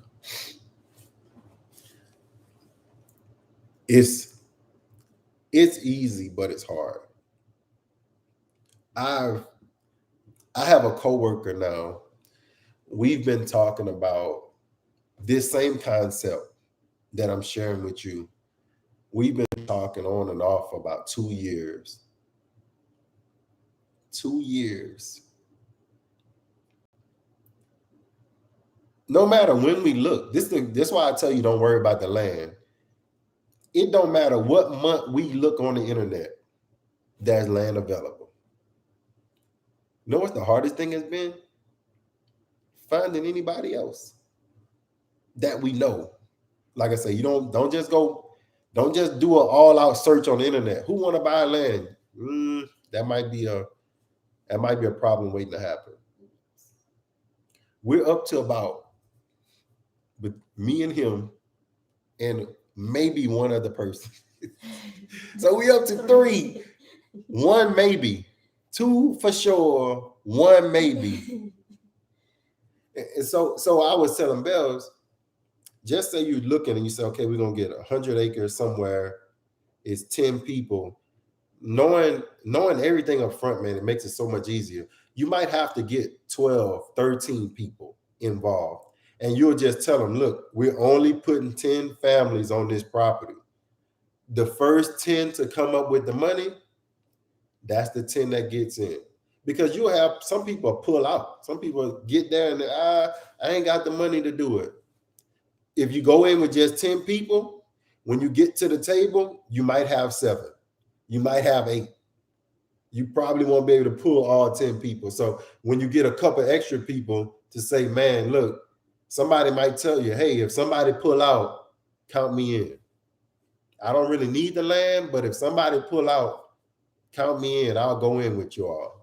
It's easy, but it's hard. I have a coworker now. We've been talking about this same concept that I'm sharing with you. We've been talking on and off for about 2 years. 2 years. No matter when we look, this is why I tell you don't worry about the land. It don't matter what month we look on the internet, there's land available. You know what the hardest thing has been? Finding anybody else that we know. Like I say, you don't just do an all-out search on the internet. Who want to buy land? That might be a problem waiting to happen. We're up to about, with me and him and maybe one other person. So we up to 3. 1 maybe, 2 for sure, 1 maybe. And so I was telling Bells, just say you're looking and you say, okay, we're gonna get 100 acres somewhere. It's 10 people. knowing everything up front, man, it makes it so much easier. You might have to get 12, 13 people involved, and you'll just tell them, look, we're only putting 10 families on this property. The first 10 to come up with the money, that's the 10 that gets in. Because you'll have some people pull out. Some people get there and I ain't got the money to do it. If you go in with just 10 people, when you get to the table, you might have 7. You might have 8. You probably won't be able to pull all 10 people. So when you get a couple extra people to say, man, look, somebody might tell you, hey, if somebody pull out, count me in. I don't really need the land, but if somebody pull out, count me in. I'll go in with you all.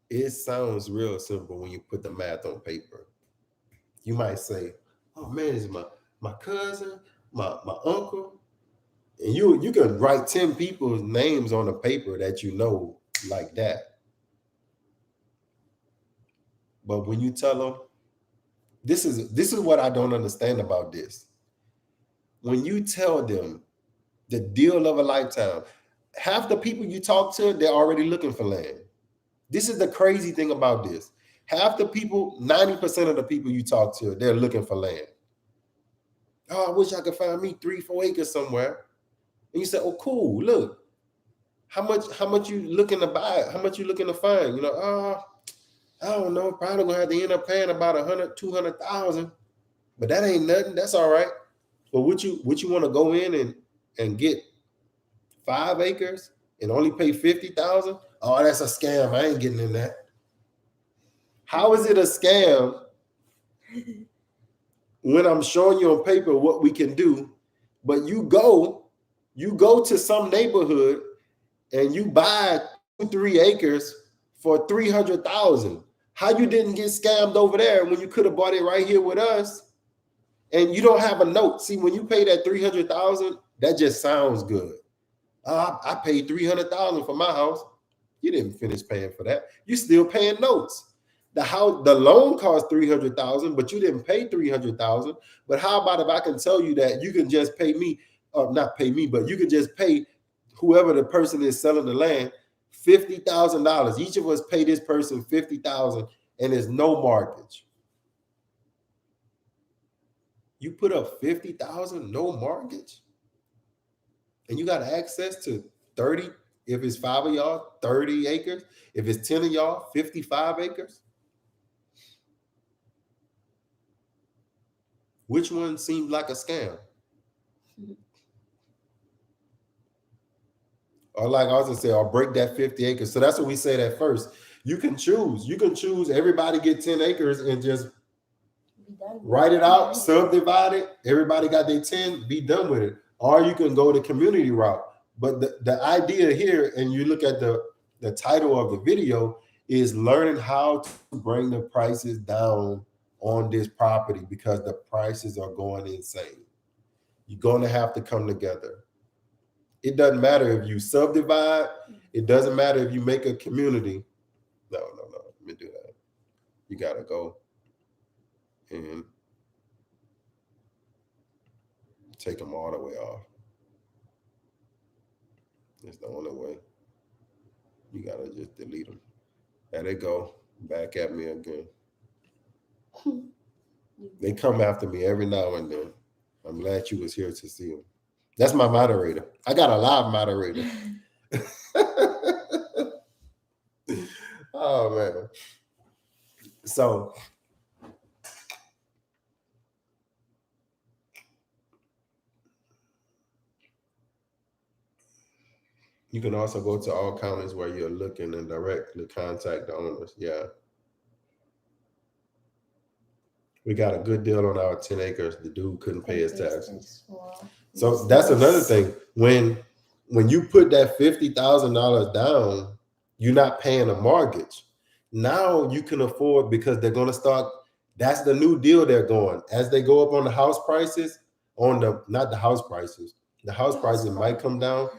It sounds real simple when you put the math on paper. You might say, oh man, it's my cousin, my uncle. And you can write 10 people's names on a paper that you know like that. But when you tell them, this is what I don't understand about this. When you tell them the deal of a lifetime, half the people you talk to, they're already looking for land. This is the crazy thing about this. Half the people, 90% of the people you talk to, they're looking for land. Oh, I wish I could find me 3-4 acres somewhere. And you say, oh, cool, look. How much you looking to buy? How much you looking to find? I don't know. Probably gonna have to end up paying about 100, 200,000. But that ain't nothing. That's all right. But would you want to go in and get 5 acres and only pay 50,000? Oh, that's a scam. I ain't getting in that. How is it a scam when I'm showing you on paper what we can do, but you go to some neighborhood and you buy 2-3 acres for 300,000? How you didn't get scammed over there when you could have bought it right here with us? And you don't have a note. See, when you pay that 300,000, that just sounds good. I paid 300,000 for my house. You didn't finish paying for that. You still paying notes. The loan cost 300,000, but you didn't pay 300,000. But how about if I can tell you that you can just pay me, or not pay me, but you can just pay whoever the person is selling the land $50,000. Each of us pay this person $50,000, and there's no mortgage. You put up $50,000, no mortgage, and you got access to 30. If it's 5 of y'all, 30 acres. If it's 10 of y'all, 55 acres. Which one seemed like a scam? Or like I was gonna say, I'll break that 50 acres. So that's what we said at first. You can choose. You can choose everybody get 10 acres and just write it out, subdivide it. Everybody got their 10, be done with it. Or you can go the community route. But the idea here, and you look at the title of the video, is learning how to bring the prices down on this property because the prices are going insane. You're going to have to come together. It doesn't matter if you subdivide. It doesn't matter if you make a community. No. Let me do that. You got to go and take them all the way off. It's the only way. You got to just delete them. There they go. Back at me again. They come after me every now and then. I'm glad you was here to see them. That's my moderator. I got a live moderator. Oh, man. So, you can also go to all counties where you're looking and directly contact the owners. Yeah. We got a good deal on our 10 acres. The dude couldn't pay his taxes. So that's another thing. When you put that $50,000 down, you're not paying a mortgage. Now you can afford, because they're going to start. That's the new deal they're going. As they go up on the house prices, not the house prices. The house prices might come down,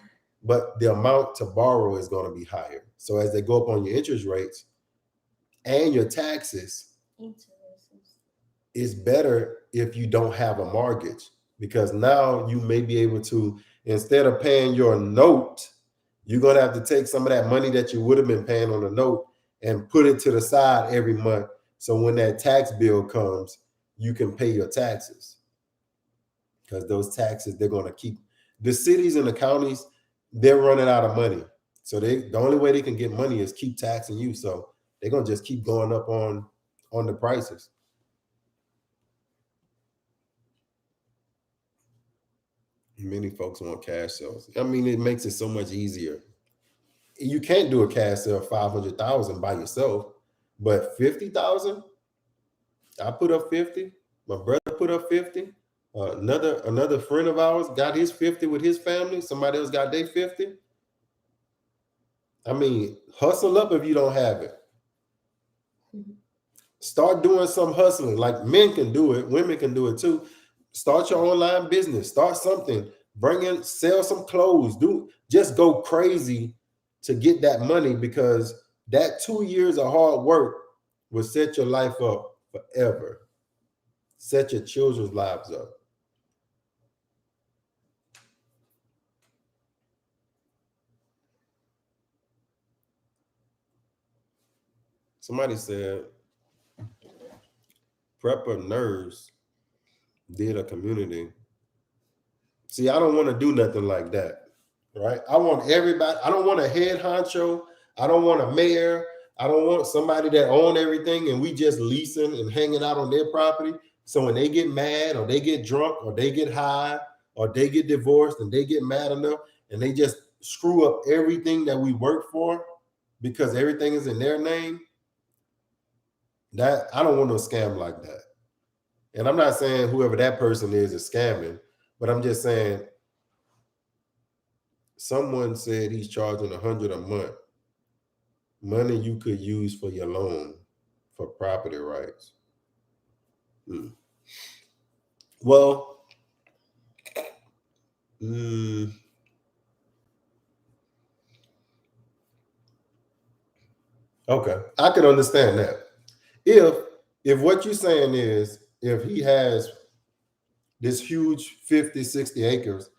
but the amount to borrow is going to be higher. So as they go up on your interest rates and your taxes, it's better if you don't have a mortgage, because now you may be able to, instead of paying your note, you're going to have to take some of that money that you would have been paying on the note and put it to the side every month. So when that tax bill comes, you can pay your taxes, because those taxes, they're going to keep, the cities and the counties, they're running out of money. So the only way they can get money is keep taxing you. So they're going to just keep going up on the prices. Many folks want cash sales. I mean, it makes it so much easier. You can't do a cash sale of 500,000 by yourself, but 50,000, I put up 50. My brother put up 50. Another friend of ours got his 50 with his family. Somebody else got their 50. I mean, hustle up if you don't have it. Start doing some hustling. Like, men can do it, women can do it too. Start your online business. Start something. Sell some clothes. Just go crazy to get that money, because that 2 years of hard work will set your life up forever. Set your children's lives up. Somebody said Preppreneurs did a community. See, I don't want to do nothing like that, right? I want everybody. I don't want a head honcho. I don't want a mayor. I don't want somebody that own everything and we just leasing and hanging out on their property. So when they get mad or they get drunk or they get high or they get divorced and they get mad enough and they just screw up everything that we work for because everything is in their name, that I don't want no scam like that. And I'm not saying whoever that person is scamming, but I'm just saying someone said he's charging $100 a month, money you could use for your loan for property rights. Well, okay, I can understand that. If what you're saying is, if he has this huge 50, 60 acres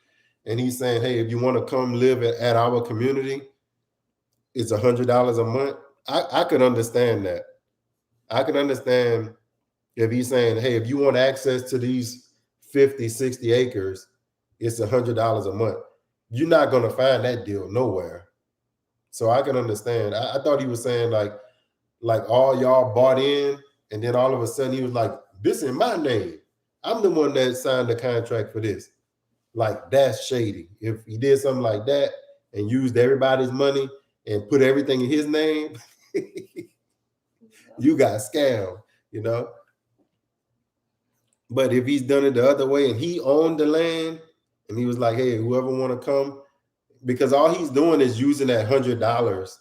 and he's saying, hey, if you want to come live at our community, it's $100 a month. I could understand that. I can understand if he's saying, hey, if you want access to these 50, 60 acres, it's $100 a month. You're not going to find that deal nowhere. So I can understand. I thought he was saying like all y'all bought in, and then all of a sudden he was like, this in my name. I'm the one that signed the contract for this. Like, that's shady. If he did something like that and used everybody's money and put everything in his name, you got scammed, you know? But if he's done it the other way and he owned the land and he was like, hey, whoever want to come, because all he's doing is using that $100.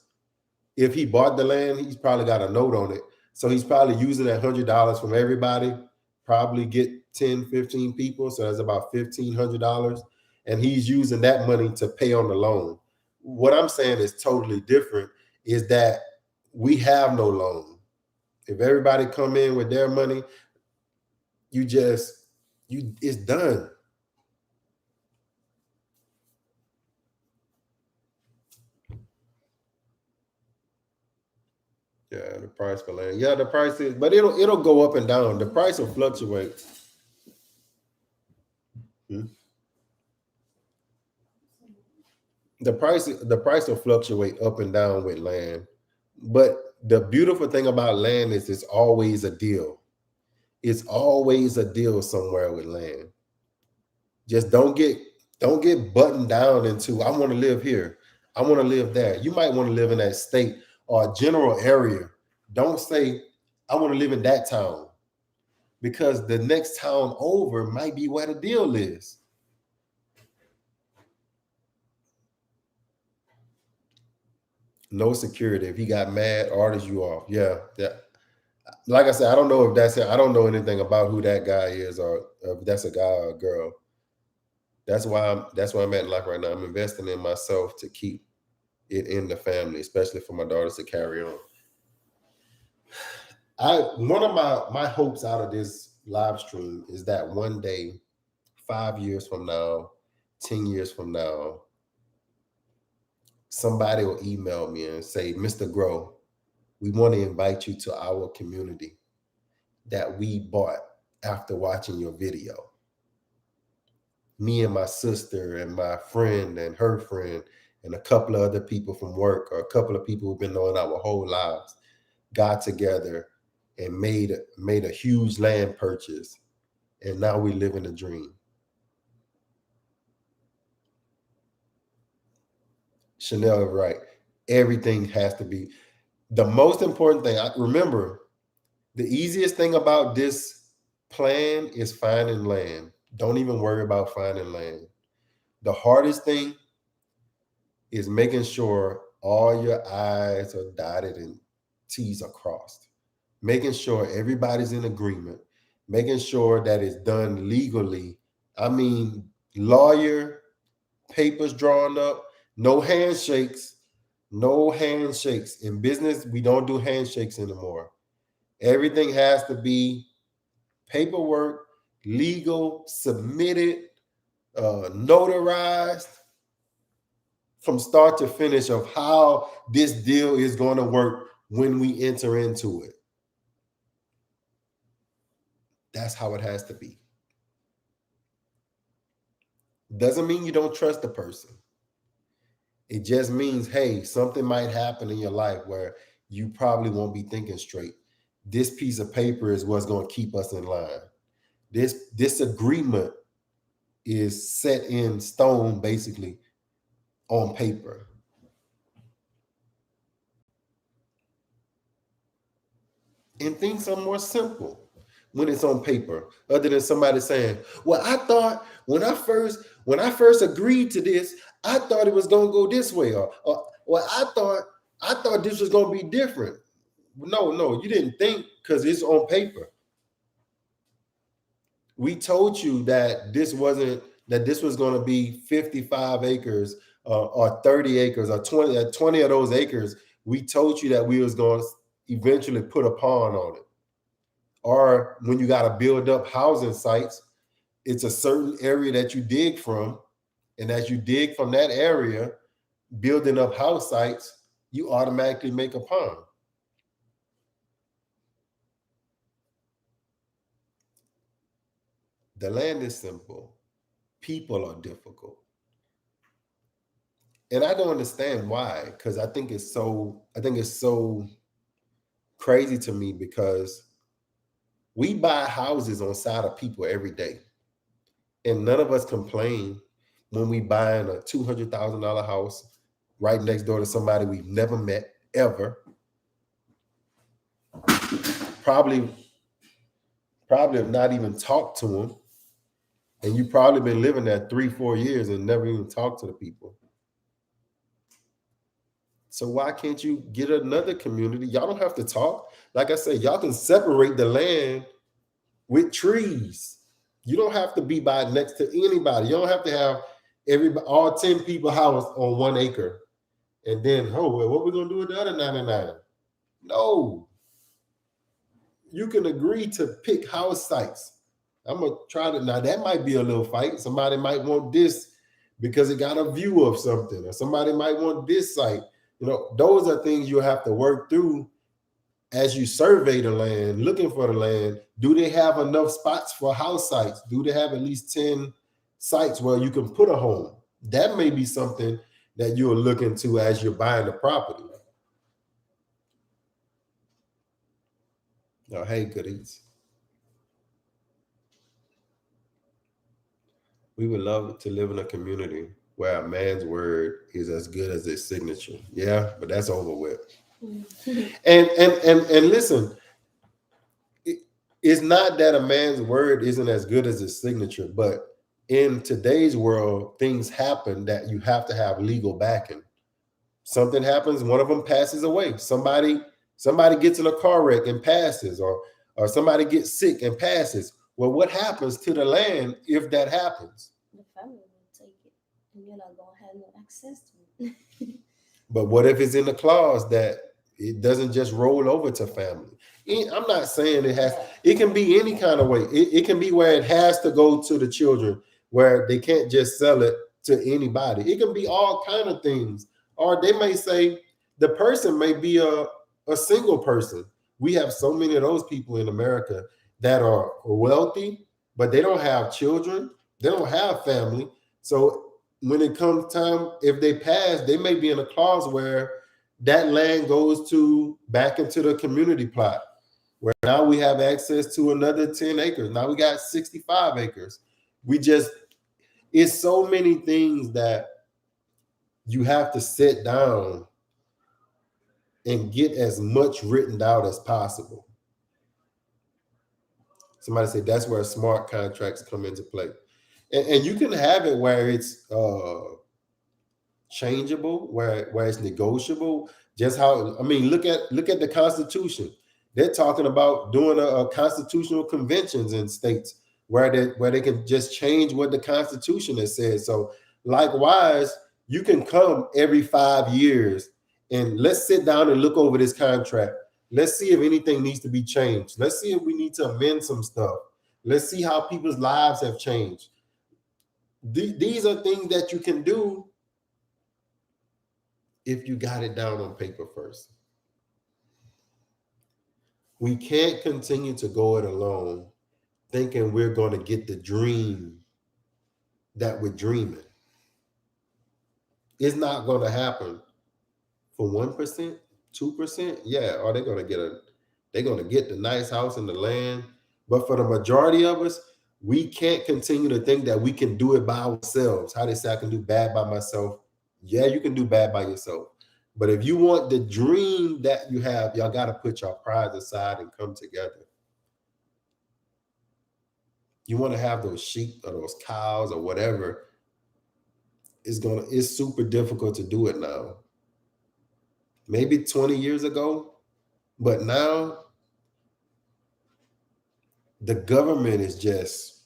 If he bought the land, he's probably got a note on it. So he's probably using that $100 from everybody, probably get 10, 15 people. So that's about $1,500. And he's using that money to pay on the loan. What I'm saying is totally different, is that we have no loan. If everybody come in with their money, it's done. Yeah, the price for land. Yeah, the price is, but it'll go up and down. The price will fluctuate. The price will fluctuate up and down with land. But the beautiful thing about land is it's always a deal. It's always a deal somewhere with land. Just don't get buttoned down into, I want to live here, I want to live there. You might want to live in that state or a general area. Don't say, I want to live in that town, because the next town over might be where the deal is. No security. If he got mad, orders you off. Yeah. Like I said, I don't know if that's it. I don't know anything about who that guy is, or if that's a guy or a girl. That's why I'm at life right now. I'm investing in myself to keep it in the family, especially for my daughters to carry on. One of my hopes out of this live stream is that one day 5 years from now, 10 years from now, somebody will email me and say, Mr. Grow, we want to invite you to our community that we bought after watching your video. Me and my sister and my friend and her friend and a couple of other people from work, or a couple of people who've been knowing our whole lives, got together and made a huge land purchase, and now we live in a dream. Chanel is right. Everything has to be the most important thing. Remember, the easiest thing about this plan is finding land. Don't even worry about finding land. The hardest thing is making sure all your I's are dotted and T's are crossed. Making sure everybody's in agreement. Making sure that it's done legally. I mean, lawyer, papers drawn up, no handshakes. No handshakes. In business, we don't do handshakes anymore. Everything has to be paperwork, legal, submitted, notarized from start to finish of how this deal is going to work when we enter into it. That's how it has to be. Doesn't mean you don't trust the person. It just means, hey, something might happen in your life where you probably won't be thinking straight. This piece of paper is what's going to keep us in line. This agreement is set in stone, basically, on paper. And things are more simple when it's on paper, other than somebody saying, well, I thought when I first agreed to this, I thought it was going to go this way, or well, I thought this was going to be different. No, you didn't think, because it's on paper. We told you that this was going to be 55 acres or 30 acres or 20 of those acres. We told you that we was going to eventually put a pond on it. Or when you got to build up housing sites, it's a certain area that you dig from. And as you dig from that area, building up house sites, you automatically make a pond. The land is simple. People are difficult. And I don't understand why, because I think it's so crazy to me, because we buy houses on side of people every day. And none of us complain when we buying a $200,000 house right next door to somebody we've never met ever. Probably have not even talked to them. And you probably been living there 3-4 years and never even talked to the people. So why can't you get another community? Y'all don't have to talk. Like I said, y'all can separate the land with trees. You don't have to be by next to anybody. You don't have to have all 10 people house on 1 acre. And then, what we gonna do with the other 99? No. You can agree to pick house sites. I'm gonna try to, now that might be a little fight. Somebody might want this because it got a view of something, or somebody might want this site. Those are things you have to work through as you survey the land, looking for the land. Do they have enough spots for house sites? Do they have at least 10 sites where you can put a home? That may be something that you're looking to as you're buying the property. Now, hey, goodies. We would love to live in a community where a man's word is as good as his signature. Yeah, but that's over with. And listen, it's not that a man's word isn't as good as his signature, but in today's world, things happen that you have to have legal backing. Something happens, one of them passes away. Somebody gets in a car wreck and passes, or somebody gets sick and passes. Well, what happens to the land if that happens? The family will take it, and you're not gonna have no access to it. But what if it's in the clause that it doesn't just roll over to family? I'm not saying it has. It can be any kind of way. It can be where it has to go to the children, where they can't just sell it to anybody. It can be all kind of things. Or they may say the person may be a single person. We have so many of those people in America that are wealthy, but they don't have children, they don't have family. So when it comes time, if they pass, they may be in a clause where that land goes to back into the community plot, where now we have access to another 10 acres. Now we got 65 acres. We just, it's so many things that you have to sit down and get as much written out as possible. Somebody said that's where smart contracts come into play. And you can have it where it's changeable, where it's negotiable. Just how, I mean, look at the Constitution. They're talking about doing a constitutional conventions in states where they can just change what the Constitution has said. So likewise, you can come every 5 years and let's sit down and look over this contract. Let's see if anything needs to be changed. Let's see if we need to amend some stuff. Let's see how people's lives have changed. These are things that you can do if you got it down on paper first. We can't continue to go it alone thinking we're going to get the dream that we're dreaming. It's not going to happen for 1%, 2%. Yeah, are they going to get the nice house and the land? But for the majority of us, we can't continue to think that we can do it by ourselves. How they say I can do bad by myself. Yeah, you can do bad by yourself. But if you want the dream that you have, y'all got to put your pride aside and come together. You want to have those sheep or those cows or whatever, it's super difficult to do it now. Maybe 20 years ago, but now the government is just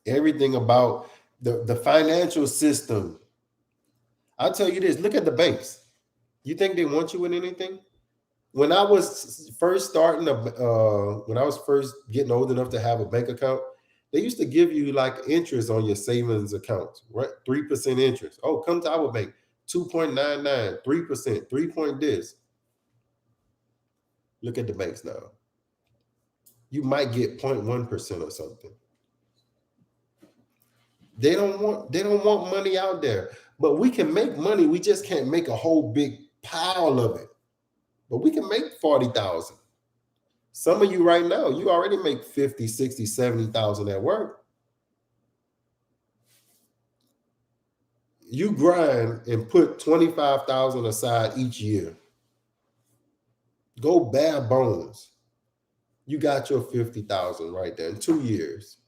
everything about the financial system. I'll tell you this, look at the banks. You think they want you with anything? When I was first starting, when I was first getting old enough to have a bank account, they used to give you like interest on your savings accounts, right? 3% interest. Oh, come to our bank, 2.99, 3%, 3 point this. Look at the banks now. You might get 0.1% or something. They don't want money out there. But we can make money. We just can't make a whole big pile of it. But we can make 40,000. Some of you right now, you already make 50, 60, 70,000 at work. You grind and put 25,000 aside each year. Go bare bones. You got your 50,000 right there in 2 years.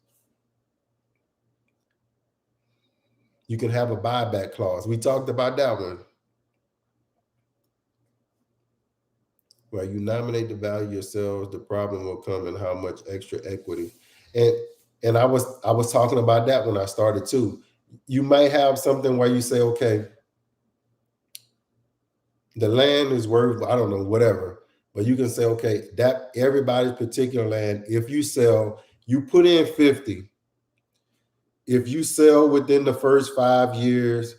You can have a buyback clause. We talked about that one. Where you nominate the value yourselves, the problem will come and how much extra equity. And I was talking about that when I started too. You might have something where you say, okay, the land is worth, I don't know, whatever. But you can say, okay, that everybody's particular land, if you sell, you put in 50. If you sell within the first 5 years,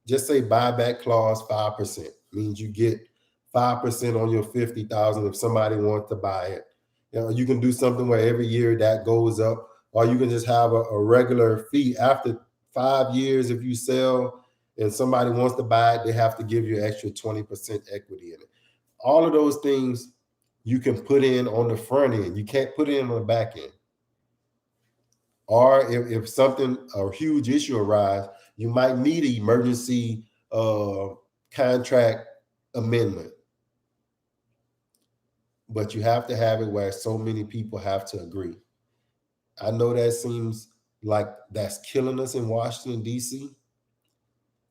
just say buyback clause 5%. Means you get 5% on your 50,000 if somebody wants to buy it. You know, you can do something where every year that goes up, or you can just have a regular fee. After 5 years, if you sell and somebody wants to buy it, they have to give you extra 20% equity in it. All of those things you can put in on the front end. You can't put it in on the back end. Or if something, a huge issue arises, you might need an emergency contract amendment. But you have to have it where so many people have to agree. I know that seems like that's killing us in Washington, D.C.,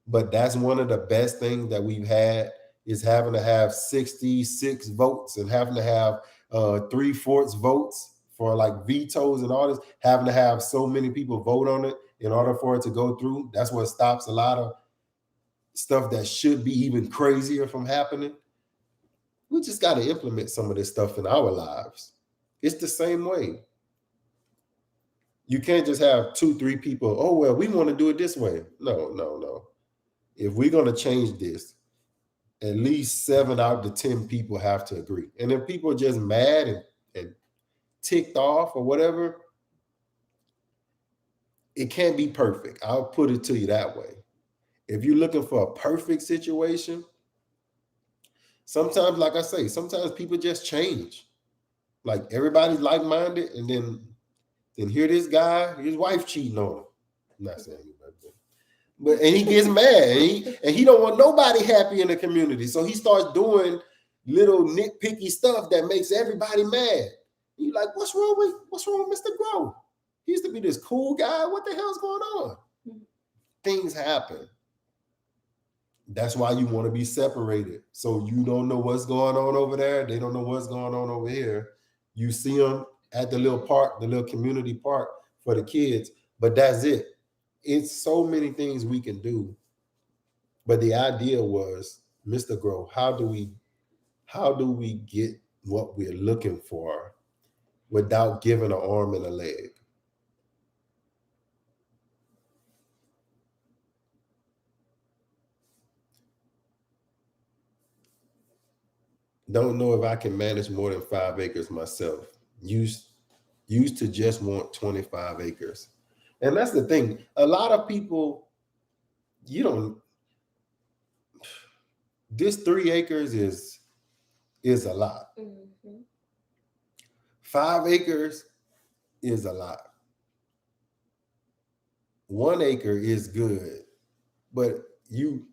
but that's one of the best things that we've had is having to have 66 votes and having to have 3/4 votes for like vetoes and all this, having to have so many people vote on it in order for it to go through. That's what stops a lot of stuff that should be even crazier from happening. We just got to implement some of this stuff in our lives. It's the same way. You can't just have 2, 3 people, oh, well, we want to do it this way. No, no, no. If we're going to change this, at least 7 out of the 10 people have to agree. And if people are just mad and ticked off or whatever, it can't be perfect. I'll put it to you that way. If you're looking for a perfect situation, sometimes, like I say, sometimes people just change. Like everybody's like-minded, and then here this guy, his wife cheating on him. I'm not saying anybody, but and he gets mad, and he don't want nobody happy in the community. So he starts doing little nitpicky stuff that makes everybody mad. You like, what's wrong with Mr. Grow? He used to be this cool guy. What the hell's going on? Things happen. That's why you want to be separated. So you don't know what's going on over there. They don't know what's going on over here. You see them at the little park, the little community park for the kids, but that's it. It's so many things we can do. But the idea was, Mr. Grow, how do we get what we're looking for without giving an arm and a leg? Don't know if I can manage more than 5 acres myself. Used to just want 25 acres. And that's the thing. A lot of people, you don't, this 3 acres is a lot. 5 acres is a lot. 1 acre is good, but you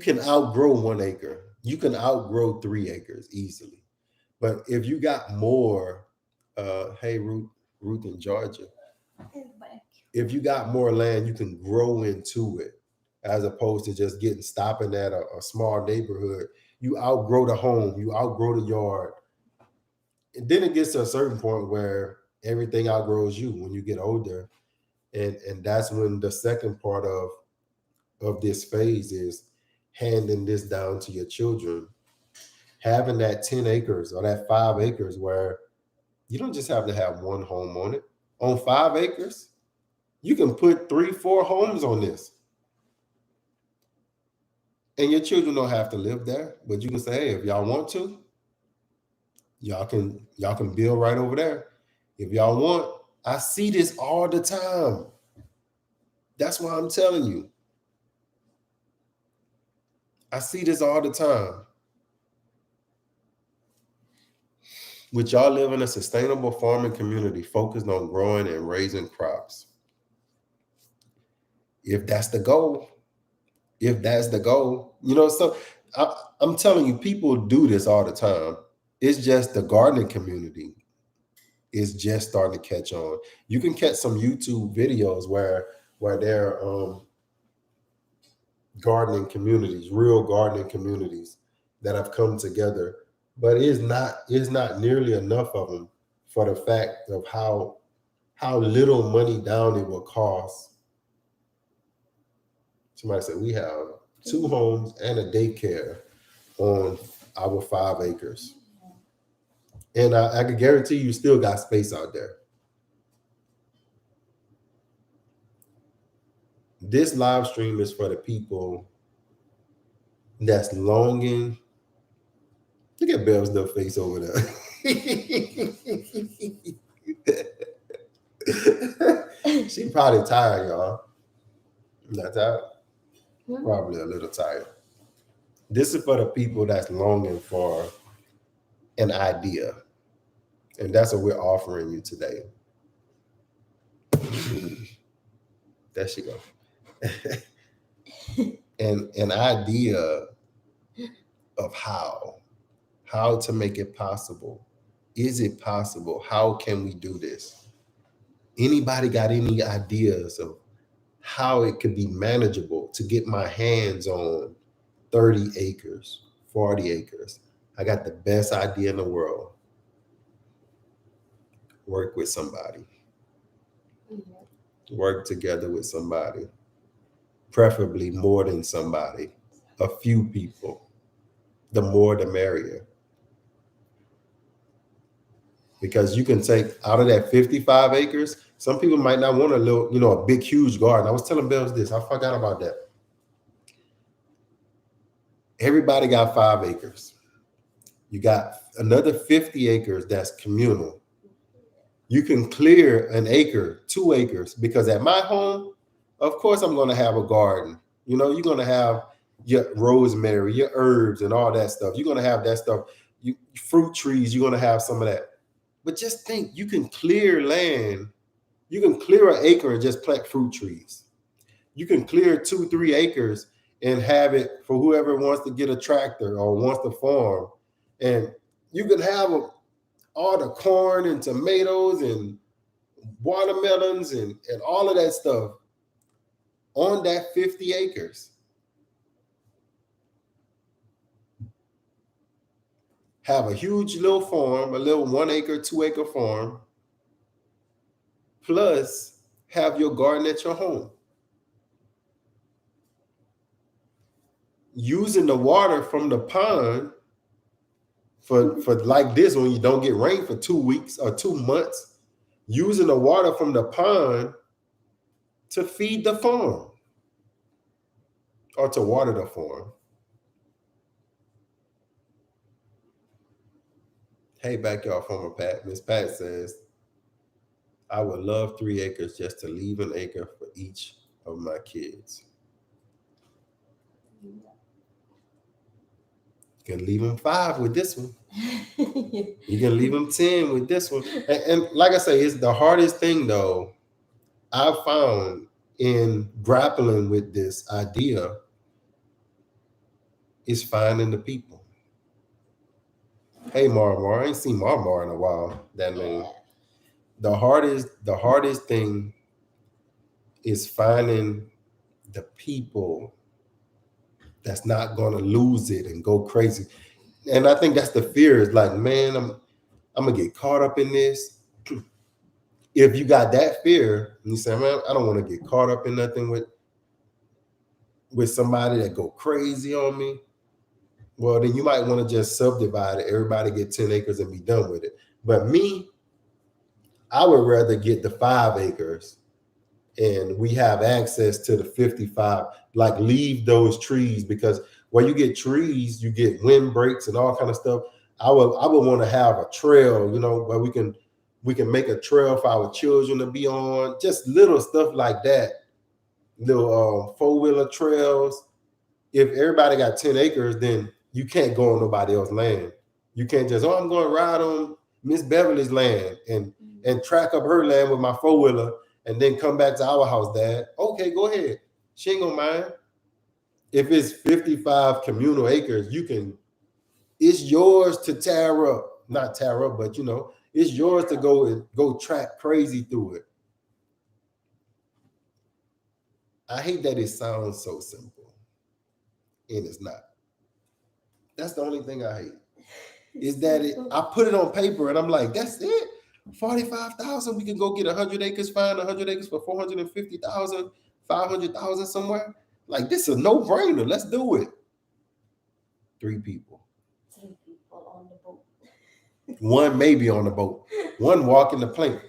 can outgrow 1 acre. You can outgrow 3 acres easily. But if you got more, hey, Ruth in Georgia, if you got more land, you can grow into it, as opposed to just stopping at a small neighborhood. You outgrow the home, you outgrow the yard. And then it gets to a certain point where everything outgrows you when you get older. And that's when the second part of this phase is handing this down to your children. Having that 10 acres or that 5 acres where you don't just have to have one home on it. On 5 acres, you can put 3, 4 homes on this. And your children don't have to live there, but you can say, hey, if y'all want to, y'all can build right over there. If y'all want, I see this all the time. That's why I'm telling you. I see this all the time. With y'all live in a sustainable farming community focused on growing and raising crops. If that's the goal, so I'm telling you, people do this all the time. It's just the gardening community is just starting to catch on. You can catch some YouTube videos where they're gardening communities, real gardening communities that have come together, but it's not nearly enough of them for the fact of how little money down it will cost. Somebody said we have 2 homes and a daycare on our 5 acres. And I can guarantee you still got space out there. This live stream is for the people that's longing. Look at Bell's little face over there. She probably tired, y'all. Not tired? Probably a little tired. This is for the people that's longing for an idea. And that's what we're offering you today. There she go. And an idea of how to make it possible. Is it possible? How can we do this? Anybody got any ideas of how it could be manageable to get my hands on 30 acres, 40 acres? I got the best idea in the world. Work with somebody. Work together with somebody. Preferably more than somebody. A few people. The more the merrier. because you can take out of that 55 acres. Some people might not want a little, a big, huge garden. I was telling Bells this. I forgot about that. Everybody got 5 acres. You got another 50 acres that's communal. You can clear an acre, 2 acres, because at my home, of course, I'm going to have a garden. You're going to have your rosemary, your herbs, and all that stuff. You're going to have that stuff. Fruit trees, you're going to have some of that. But just think, you can clear land. You can clear an acre and just plant fruit trees. You can clear 2-3 acres and have it for whoever wants to get a tractor or wants to farm. And you can have all the corn and tomatoes and watermelons and all of that stuff on that 50 acres. Have a huge little farm, a little 1 acre, 2 acre farm, plus have your garden at your home. Using the water from the pond for like this, when you don't get rain for 2 weeks or 2 months, using the water from the pond to feed the farm or to water the farm. Hey, backyard farmer Pat. Miss Pat says, I would love 3 acres just to leave an acre for each of my kids. You can leave them 5 with this one. You can leave them 10 with this one. And like I say, it's the hardest thing, though, I've found in grappling with this idea is finding the people. Hey, Mar, I ain't seen Mar in a while. That name. The hardest thing is finding the people that's not gonna lose it and go crazy. And I think that's the fear. Is like, man, I'm gonna get caught up in this. If you got that fear, and you say, man, I don't want to get caught up in nothing with somebody that go crazy on me. Well, then you might want to just subdivide it. Everybody get 10 acres and be done with it. But me, I would rather get the 5 acres and we have access to the 55, like leave those trees, because where you get trees, you get wind breaks and all kind of stuff. I would want to have a trail, where we can make a trail for our children to be on, just little stuff like that. Little 4-wheeler trails. If everybody got 10 acres, then you can't go on nobody else's land. You can't just, I'm going to ride on Miss Beverly's land and track up her land with my 4-wheeler and then come back to our house, Dad. Okay, go ahead. She ain't gonna mind. If it's 55 communal acres, it's yours to tear up. Not tear up, but it's yours to go track crazy through it. I hate that it sounds so simple. And it's not. That's the only thing I hate. Is that I put it on paper and I'm like, that's it. 45,000, we can go get 100 acres, find 100 acres for 450,000, 500,000 somewhere. Like, this is a no-brainer. Let's do it. 3 people. 3 people on the boat. 1 maybe on the boat. 1 walking the plank.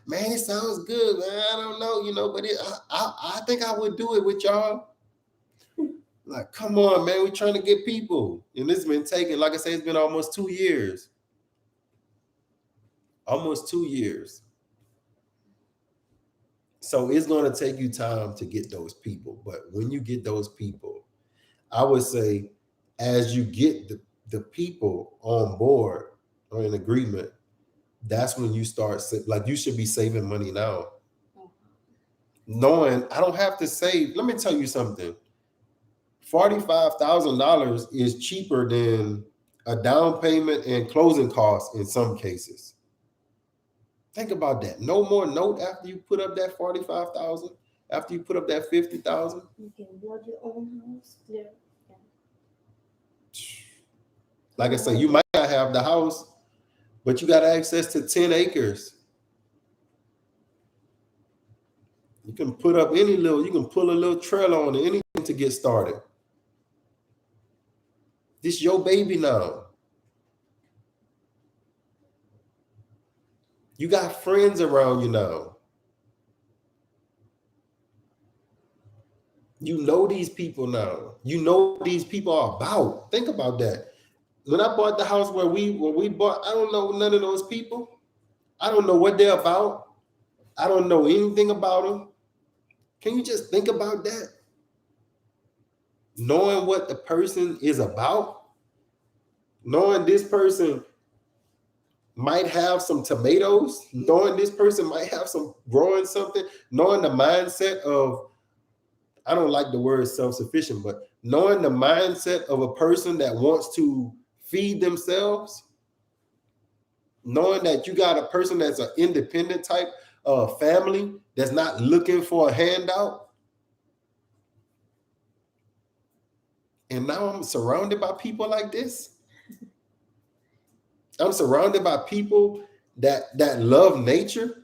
Man, it sounds good, man. I don't know, but I think I would do it with y'all. Like, come on, man. We're trying to get people. And this has been taking, like I say, it's been almost 2 years. Almost 2 years. So it's going to take you time to get those people. But when you get those people, I would say, as you get the people on board or in agreement, that's when you start, like, you should be saving money now. Knowing I don't have to save. Let me tell you something. $45,000 is cheaper than a down payment and closing costs in some cases. Think about that. No more note after you put up that 45,000. After you put up that 50,000. You can build your own house. Yeah. Like I say, you might not have the house, but you got access to 10 acres. You can put up you can pull a little trail on it, anything to get started. This your baby now. You got friends around you now. You know these people now. You know what these people are about. Think about that. When I bought the house where we bought, I don't know none of those people. I don't know what they're about. I don't know anything about them. Can you just think about that? Knowing what the person is about, knowing this person might have some tomatoes, knowing this person might have some growing something, knowing the mindset of, I don't like the word self-sufficient, but knowing the mindset of a person that wants to feed themselves, knowing that you got a person that's an independent type of family that's not looking for a handout. And now I'm surrounded by people like this. I'm surrounded by people that love nature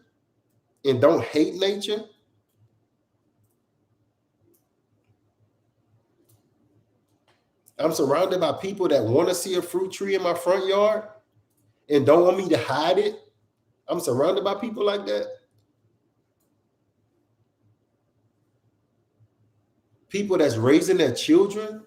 and don't hate nature. I'm surrounded by people that want to see a fruit tree in my front yard and don't want me to hide it. I'm surrounded by people like that. People that's raising their children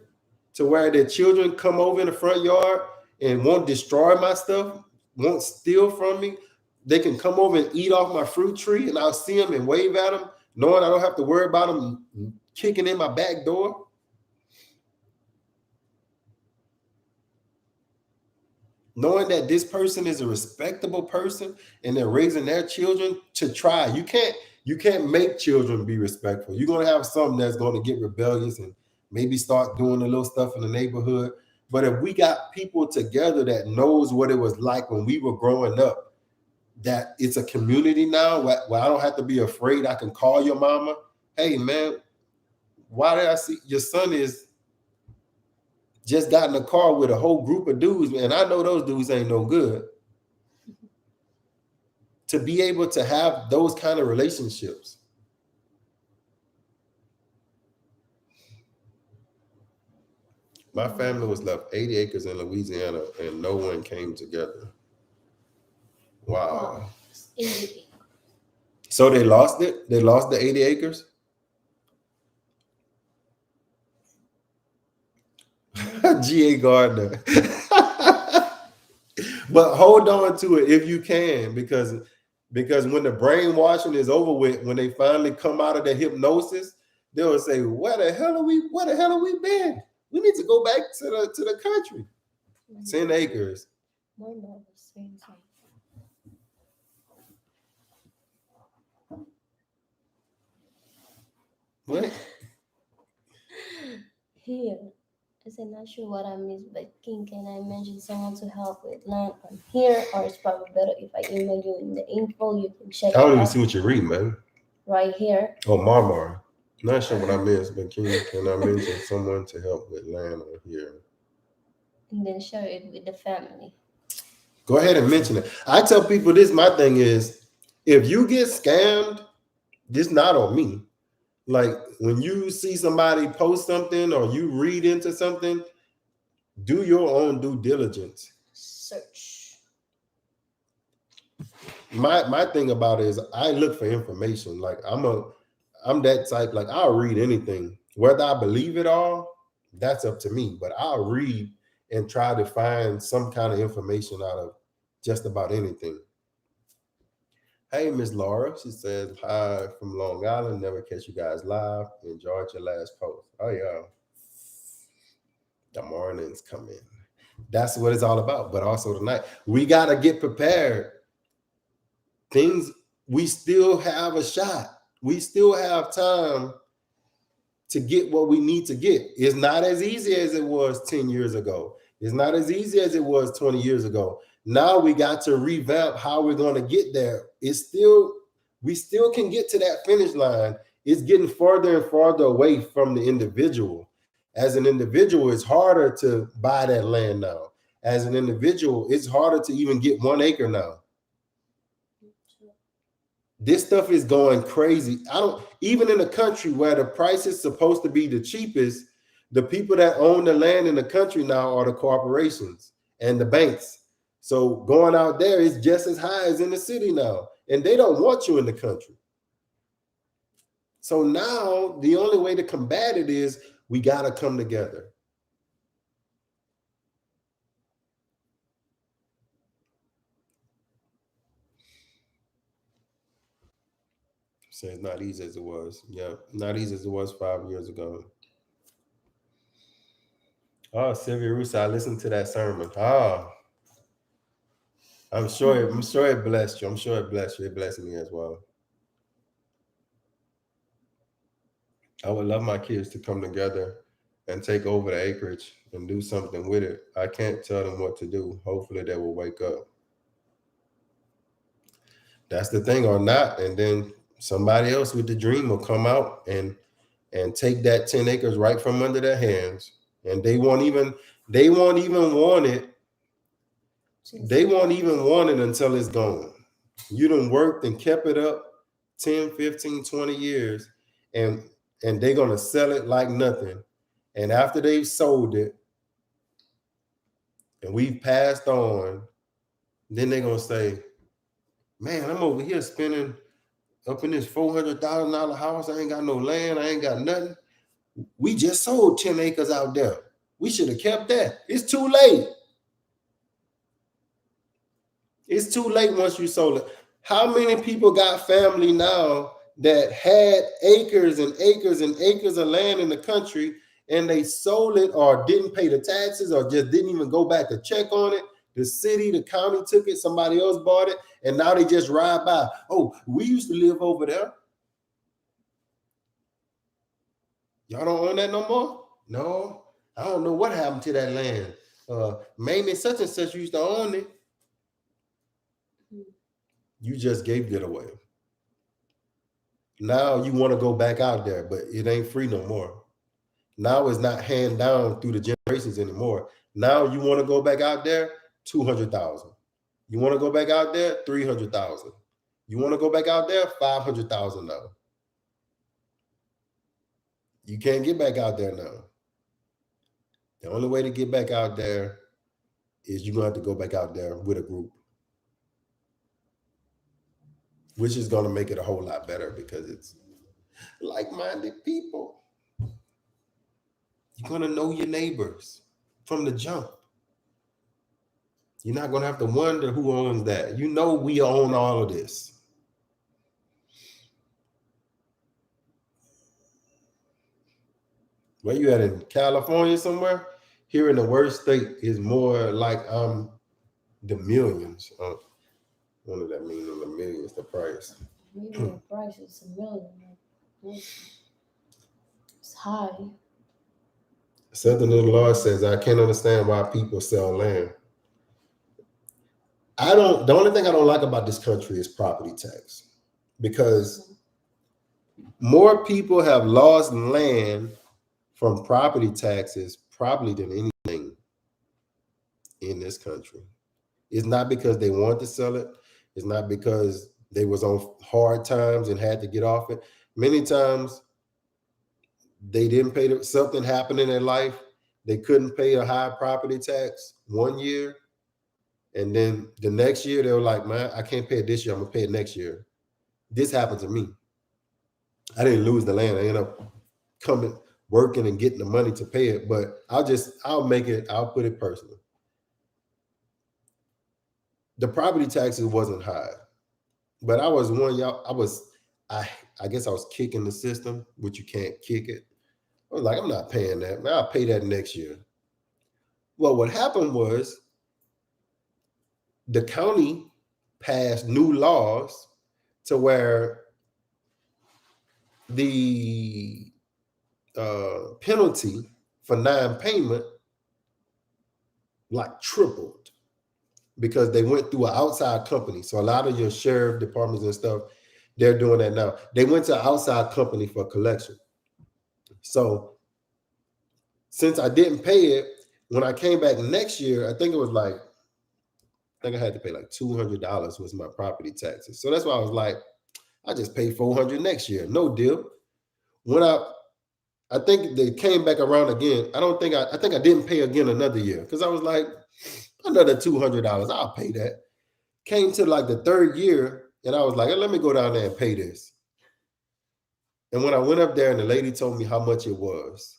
to where their children come over in the front yard and won't destroy my stuff, won't steal from me. They can come over and eat off my fruit tree, and I'll see them and wave at them, knowing I don't have to worry about them kicking in my back door. Knowing that this person is a respectable person and they're raising their children to try. You can't make children be respectful. You're going to have some that's going to get rebellious and maybe start doing a little stuff in the neighborhood. But if we got people together that knows what it was like when we were growing up, that it's a community now where I don't have to be afraid. I can call your mama. Hey, man, why did I see your son is just got in a car with a whole group of dudes, man. I know those dudes ain't no good. To be able to have those kind of relationships. My family was left 80 acres in Louisiana and no one came together. Wow. So they lost it? They lost the 80 acres? G.A. Gardner. But hold on to it if you can, because when the brainwashing is over with, when they finally come out of the hypnosis, they'll say, where the hell have we been? We need to go back to the country. 10 acres. My mom was saying something. What? Here. I said, not sure what I missed, but King, can I mention someone to help with land on here? Or it's probably better if I email you in the info. You can check I don't it even out see what you're reading, man. right here. Oh, Marmar. Not sure what I missed, but can I mention someone to help with land on here? And then share it with the family. Go ahead and mention it. I tell people this, my thing is, if you get scammed, this not on me. Like when you see somebody post something or you read into something, do your own due diligence. Search. My thing about it is I look for information. Like I'm that type, like I'll read anything. Whether I believe it all, that's up to me. But I'll read and try to find some kind of information out of just about anything. Hey, Miss Laura, she says, hi from Long Island. Never catch you guys live. Enjoyed your last post. Oh, yeah. The mornings come in. That's what it's all about. But also tonight, we got to get prepared. We still have a shot. We still have time to get what we need to get. It's not as easy as it was 10 years ago. It's not as easy as it was 20 years ago. Now we got to revamp how we're going to get there. We still can get to that finish line. It's getting farther and farther away from the individual. As an individual, it's harder to buy that land now. As an individual, it's harder to even get 1 acre now. This stuff is going crazy. Even in a country where the price is supposed to be the cheapest, the people that own the land in the country now are the corporations and the banks. So going out there is just as high as in the city now. And they don't want you in the country. So now the only way to combat it is we got to come together. So it's not easy as it was. Yeah, not easy as it was 5 years ago. Oh, Sylvia Russo, I listened to that sermon. I'm sure it blessed you. I'm sure it blessed you. It blessed me as well. I would love my kids to come together and take over the acreage and do something with it. I can't tell them what to do. Hopefully they will wake up. That's the thing, or not. And then somebody else with the dream will come out and take that 10 acres right from under their hands. And they won't even want it. They won't even want it until it's gone. You done worked and kept it up 10, 15, 20 years, and they're going to sell it like nothing. And after they've sold it and we've passed on, then they're going to say, man, I'm over here spending up in this $400,000 house. I ain't got no land. I ain't got nothing. We just sold 10 acres out there. We should have kept that. It's too late. It's too late once you sold it. How many people got family now that had acres and acres and acres of land in the country and they sold it or didn't pay the taxes or just didn't even go back to check on it? The city, the county took it, somebody else bought it, and now they just ride by. Oh, we used to live over there. Y'all don't own that no more? No, I don't know what happened to that land. Maybe such and such used to own it. You just gave it away. Now you want to go back out there, but it ain't free no more. Now it's not hand down through the generations anymore. Now you want to go back out there, 200,000. You want to go back out there, 300,000. You want to go back out there, 500,000 now. You can't get back out there now. The only way to get back out there is you're going to have to go back out there with a group, which is going to make it a whole lot better because it's like-minded people. You're going to know your neighbors from the jump. You're not going to have to wonder who owns that. You know we own all of this. Where you at, in California somewhere? Here in the worst state is more like the millions. What does that mean in the millions, the price? Maybe the price is $1 million. It's high. Something in the law says, I can't understand why people sell land. The only thing I don't like about this country is property tax, because more people have lost land from property taxes probably than anything in this country. It's not because they want to sell it. It's not because they was on hard times and had to get off it. Many times they didn't pay something happened in their life. They couldn't pay a high property tax one year. And then the next year they were like, man, I can't pay it this year. I'm gonna pay it next year. This happened to me. I didn't lose the land. I ended up working and getting the money to pay it, but I'll put it personal. The property taxes wasn't high, but I was I guess I was kicking the system, which you can't kick it. I was like, I'm not paying that, man. I'll pay that next year. Well, what happened was the county passed new laws to where the penalty for non-payment like tripled because they went through an outside company. So a lot of your sheriff departments and stuff, they're doing that now. They went to an outside company for collection. So since I didn't pay it, when I came back next year, I think I had to pay like $200 was my property taxes. So that's why I was like, I just pay $400 next year. No deal. When I think they came back around again. I think I didn't pay again another year because I was like, another $200. I'll pay that. Came to like the third year, and I was like, let me go down there and pay this. And when I went up there, and the lady told me how much it was,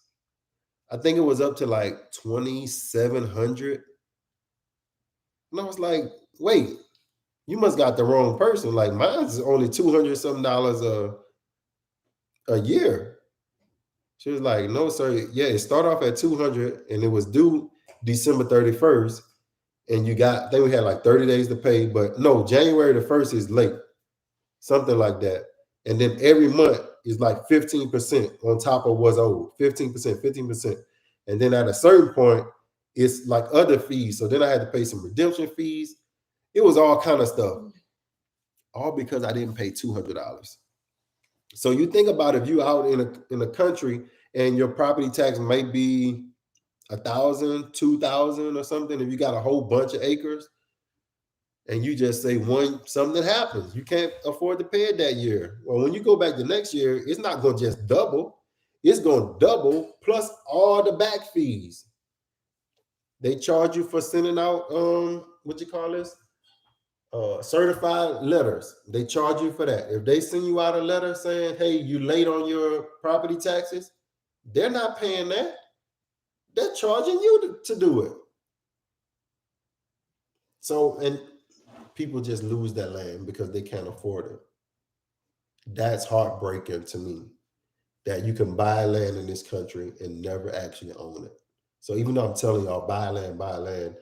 I think it was up to like 2,700. And I was like, wait, you must got the wrong person. Like mine's only 200 something dollars a year. She was like, no, sir. Yeah, it started off at 200 and it was due December 31st. And you got, I think we had like 30 days to pay, but no, January the 1st is late, something like that. And then every month is like 15% on top of what's owed, 15%, 15%. And then at a certain point, it's like other fees. So then I had to pay some redemption fees. It was all kind of stuff, all because I didn't pay $200. So you think about if you out in a country and your property tax may be 1,000, 2,000 or something, if you got a whole bunch of acres, and you just say something happens, you can't afford to pay it that year. Well, when you go back the next year, it's not going to just double. It's going to double plus all the back fees. They charge you for sending out what you call this? Certified letters. They charge you for that. If they send you out a letter saying, hey, you late on your property taxes, they're not paying that. They're charging you to do it. So, and people just lose their land because they can't afford it. That's heartbreaking to me, that you can buy land in this country and never actually own it. So even though I'm telling y'all buy land,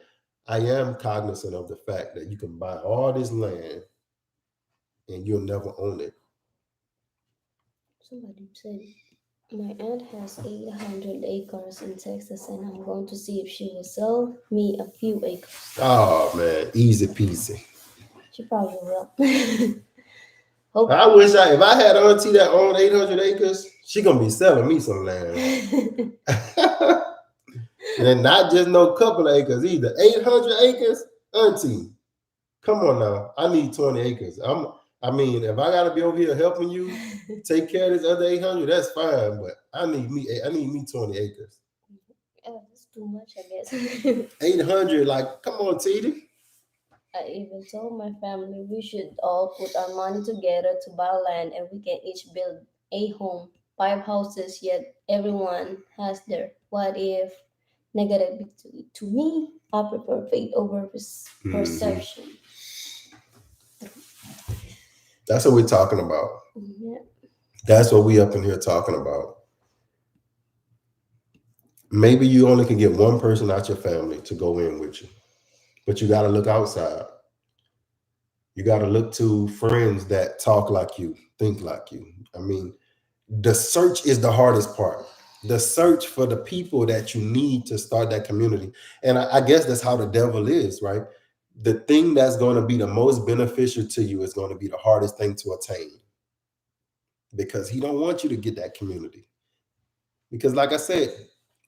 I am cognizant of the fact that you can buy all this land and you'll never own it. Somebody said my aunt has 800 acres in Texas, and I'm going to see if she will sell me a few acres. Oh man, easy peasy. She probably will. I wish if I had an auntie that owned 800 acres, she gonna be selling me some land. And not just no couple of acres either. 800 acres, auntie. Come on now. I need 20 acres. I mean, if I gotta be over here helping you take care of this other 800, that's fine. But I need me 20 acres. Oh, that's too much, I guess. 800, like, come on, Titi. I even told my family we should all put our money together to buy land, and we can each build a home, 5 houses, yet everyone has their what if negativity. To me, I prefer faith over perception. That's what we're talking about. Yeah. That's what we up in here talking about. Maybe you only can get one person out your family to go in with you, but you got to look outside. You got to look to friends that talk like you, think like you. I mean, the search is the hardest part. The search for the people that you need to start that community. And I guess that's how the devil is, right? The thing that's going to be the most beneficial to you is going to be the hardest thing to attain, because he don't want you to get that community. Because like I said,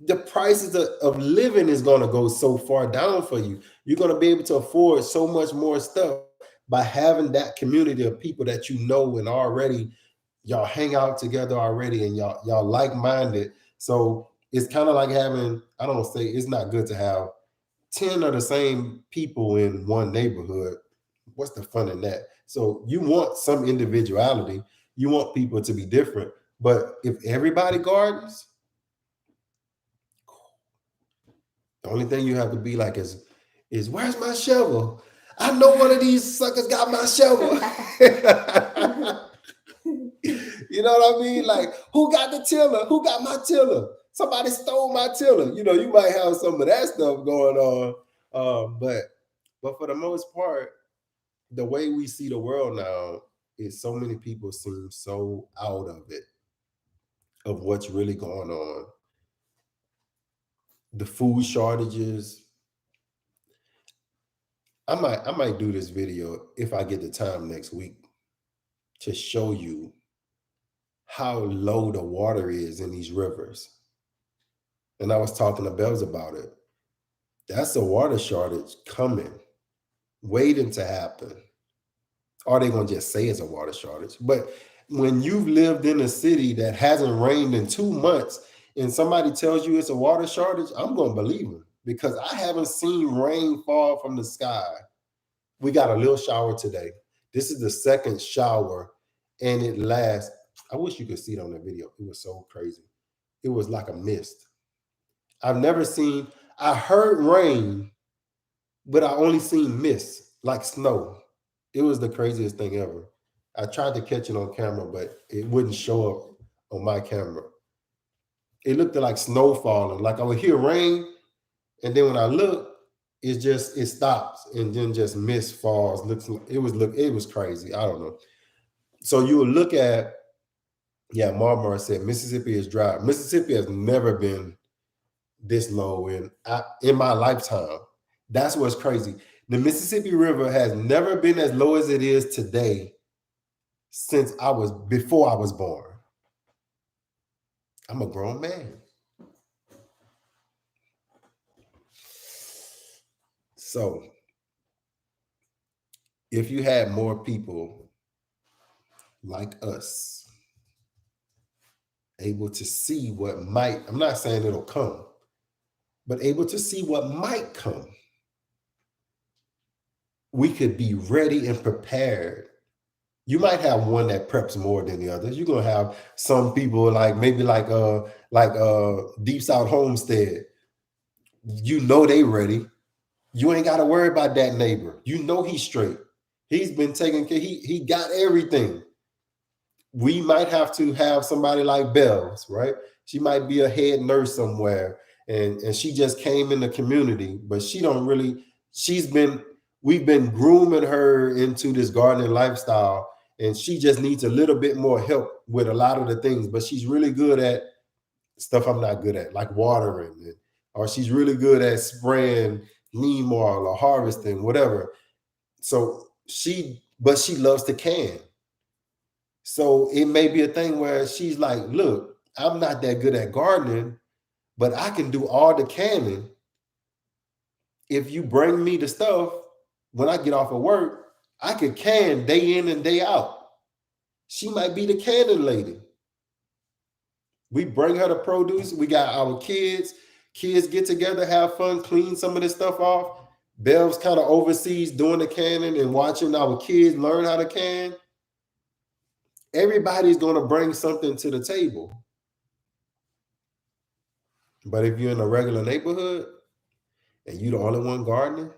the prices of living is going to go so far down for you. You're going to be able to afford so much more stuff by having that community of people that you know and already y'all hang out together already, and y'all like-minded. So it's kind of like having, I don't say it's not good to have 10 of the same people in one neighborhood. What's the fun in that? So you want some individuality. You want people to be different. But if everybody gardens, the only thing you have to be like is where's my shovel? I know one of these suckers got my shovel. You know what I mean? Like, who got the tiller? Who got my tiller? Somebody stole my tiller. You know, you might have some of that stuff going on. But for the most part, the way we see the world now is so many people seem so out of it, of what's really going on. The food shortages. I might do this video if I get the time next week to show you how low the water is in these rivers. And I was talking to Bells about it. That's a water shortage coming, waiting to happen. Or they gonna just say it's a water shortage. But when you've lived in a city that hasn't rained in 2 months and somebody tells you it's a water shortage, I'm gonna believe them. because I haven't seen rain fall from the sky. We got a little shower today. This is the second shower, and it lasts. I wish you could see it on the video. It was so crazy. It was like a mist. I've never seen, I heard rain, but I only seen mist, like snow. It was the craziest thing ever. I tried to catch it on camera, but it wouldn't show up on my camera. It looked like snow falling. Like I would hear rain, and then when I look, it stops and then just mist falls. It was crazy. I don't know. So you would look at, yeah, Marmar said Mississippi is dry. Mississippi has never been this low in my lifetime. That's what's crazy. The Mississippi River has never been as low as it is today since before I was born. I'm a grown man. So if you had more people like us able to see what might, I'm not saying it'll come, but able to see what might come, we could be ready and prepared. You might have one that preps more than the others. You're gonna have some people like maybe like Deep South Homestead. You know they ready. You ain't got to worry about that neighbor. You know he's straight. He's been taking care. He got everything. We might have to have somebody like Bells, right? She might be a head nurse somewhere, and she just came in the community, but she don't really. We've been grooming her into this gardening lifestyle, and she just needs a little bit more help with a lot of the things. But she's really good at stuff I'm not good at, like watering, or she's really good at spraying neem oil or harvesting, whatever. So she loves to can. So it may be a thing where she's like, look, I'm not that good at gardening, but I can do all the canning. If you bring me the stuff when I get off of work, I could can day in and day out. She might be the canning lady. We bring her the produce. We got our kids. Kids get together, have fun, clean some of this stuff off. Bells kind of oversees doing the canning and watching our kids learn how to can. Everybody's going to bring something to the table. But if you're in a regular neighborhood and you're the only one gardening,